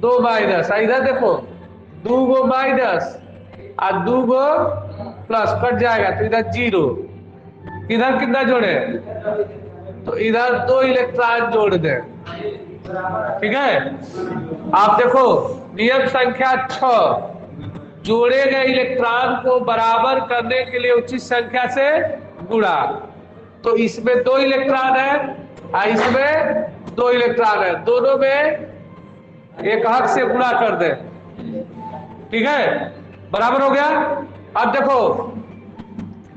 2 माइनस, इधर देखो 2 गो माइनस और 2 गो प्लस, कट जाएगा, तो इधर 0। इधर कितना जोड़े? तो इधर 2 इलेक्ट्रॉन जोड़ दे। ठीक है। आप देखो नियम संख्या 6, जोड़े गए इलेक्ट्रॉन को बराबर करने के लिए उचित संख्या से गुणा। तो इसमें 2 इलेक्ट्रॉन है और इसमें 2 इलेक्ट्रॉन है, दोनों में एक हक से गुणा कर दे। ठीक है, बराबर हो गया। अब देखो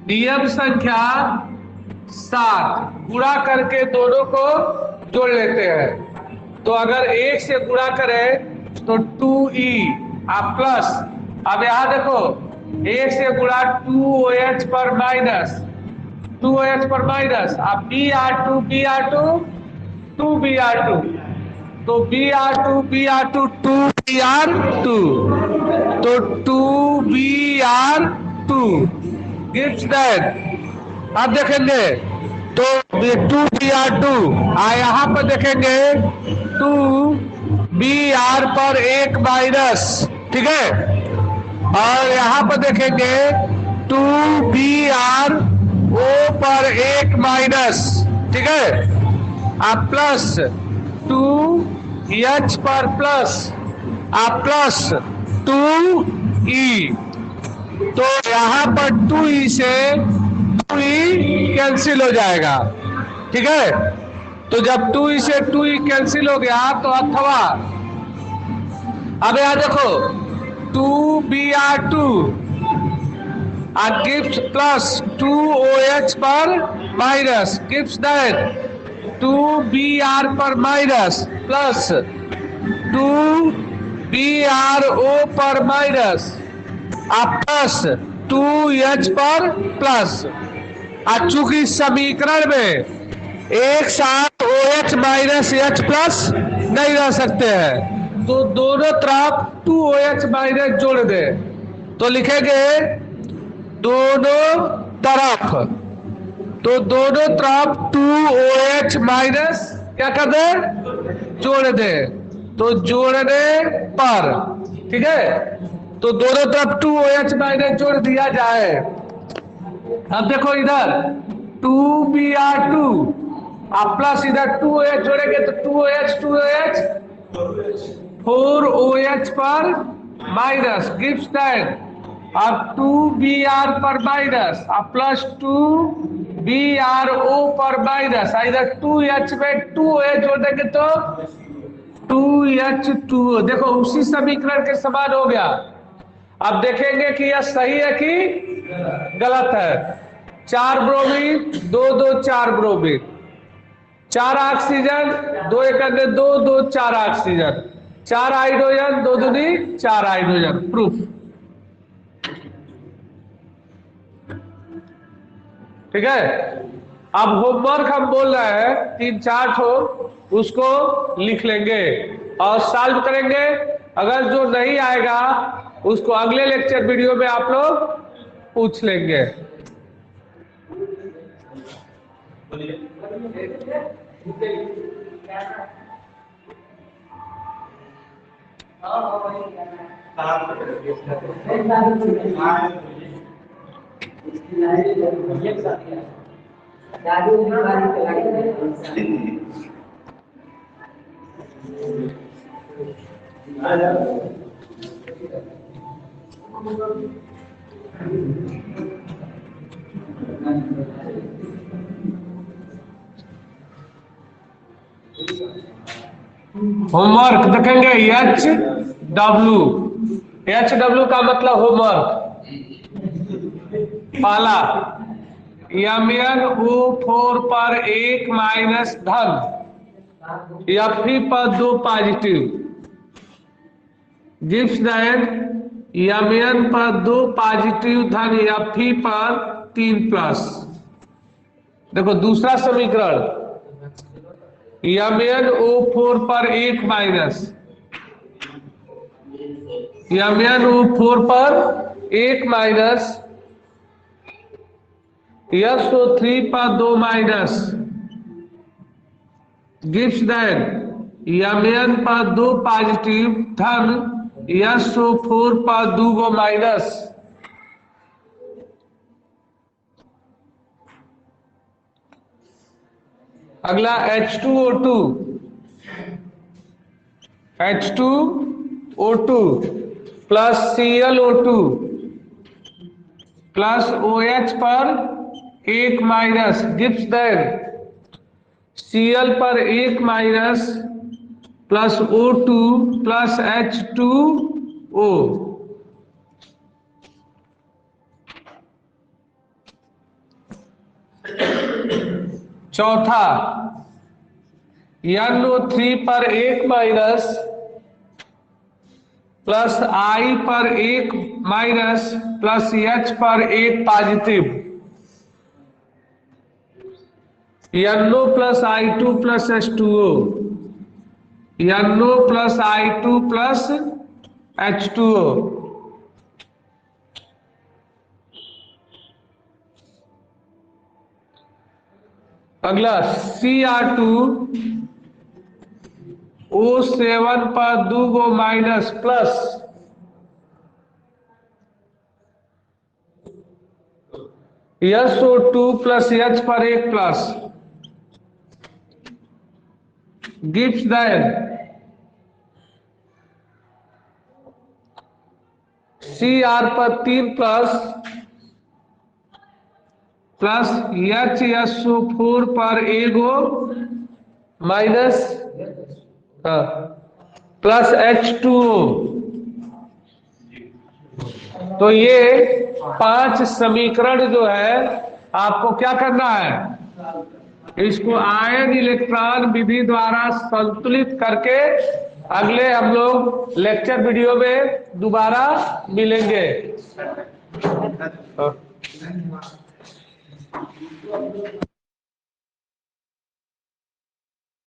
नियम संख्या 7, गुणा करके दोनों को जोड़ लेते हैं। तो अगर 1 से गुणा करें तो 2E प्लस, अब यहां देखो 1 से गुणा 2OH पर माइनस, 2OH पर माइनस, अब Br2 2Br2, तो Br2 2Br2, तो 2Br2 गिव्स दैट। अब देखेंगे तो 2Br2, यहाँ पर देखेंगे 2Br पर 1 माइनस, ठीक है, और यहाँ पर देखेंगे 2Br O पर 1 माइनस, ठीक है, आप प्लस 2H पर प्लस, आप प्लस 2E, तो यहाँ पर 2E से 2E कैंसिल हो जाएगा, ठीक है। तो जब 2E से 2E कैंसिल हो गया तो अथवा, अब यहाँ देखो 2Br2 gives plus 2OH पर माइनस gives that 2Br पर माइनस प्लस 2BrO पर माइनस, आप प्लस 2H पर प्लस। चूंकि समीकरण में एक साथ OH माइनस H प्लस नहीं रह सकते हैं, तो दोनों तरफ 2OH माइनस जोड़ दे, तो लिखेंगे दोनों तरफ, तो दोनों तरफ 2OH माइनस क्या कर दे, जोड़ दे, तो जोड़ने पर, ठीक है, तो दोनों तरफ 2OH माइनस जोड़ दिया जाए। अब देखो इधर 2Br2 आप प्लस इधर 2OH जोड़ेंगे तो 2OH 4OH पर माइनस गिव्स दैट, अब 2Br पर माइनस, अब प्लस 2BrO पर माइनस, इधर 2H में 2OH जोड़ देंगे तो 2H2, देखो उसी समीकरण के समान हो गया। अब देखेंगे कि यह सही है कि गलत है। 4 bromine 2 2 4 bromine, 4 oxygen 2 1 2 2 4 oxygen, 4 hydrogen 2 दूनी 4 हाइड्रोजन, प्रूफ, ठीक है। अब होमवर्क हम बोल रहे हैं 3-4 ठो, उसको लिख लेंगे और सॉल्व करेंगे। अगर जो नहीं आएगा उसको अगले लेक्चर वीडियो में आप लोग पूछ लेंगे। होमवर्क देखेंगे HW का मतलब होमवर्क। पहला MnO4 पर 1 माइनस धन, Fe पर 2 पॉजिटिव, गिव्स दैट Mn पर 2 पॉजिटिव धन Fe पर 3 प्लस। देखो दूसरा समीकरण MnO4 पर 1 माइनस, MnO4 पर 1 माइनस, SO3 पर 2 माइनस, गिव्स दैट Mn पर 2 पॉजिटिव धन SO4 पर 2 माइनस। अगला H2O2 plus ClO2 plus OH पर 1 माइनस, गिव्स दैट Cl पर 1 minus plus O2 plus H2O। चौथा NO3 पर 1 माइनस प्लस I पर 1 माइनस प्लस H पर 1 positive, NO plus I2 plus H2O, NO plus I2 plus H2O। अगला Cr2O7 पर 2 गो minus plus SO2 plus H पर 1 प्लस gives then Cr पर 3 प्लस HSO4 पर एगो माइनस प्लस H2O। तो ये 5 समीकरण जो है आपको क्या करना है, इसको आयन इलेक्ट्रॉन विधि द्वारा संतुलित करके अगले हम लोग लेक्चर वीडियो में दोबारा मिलेंगे।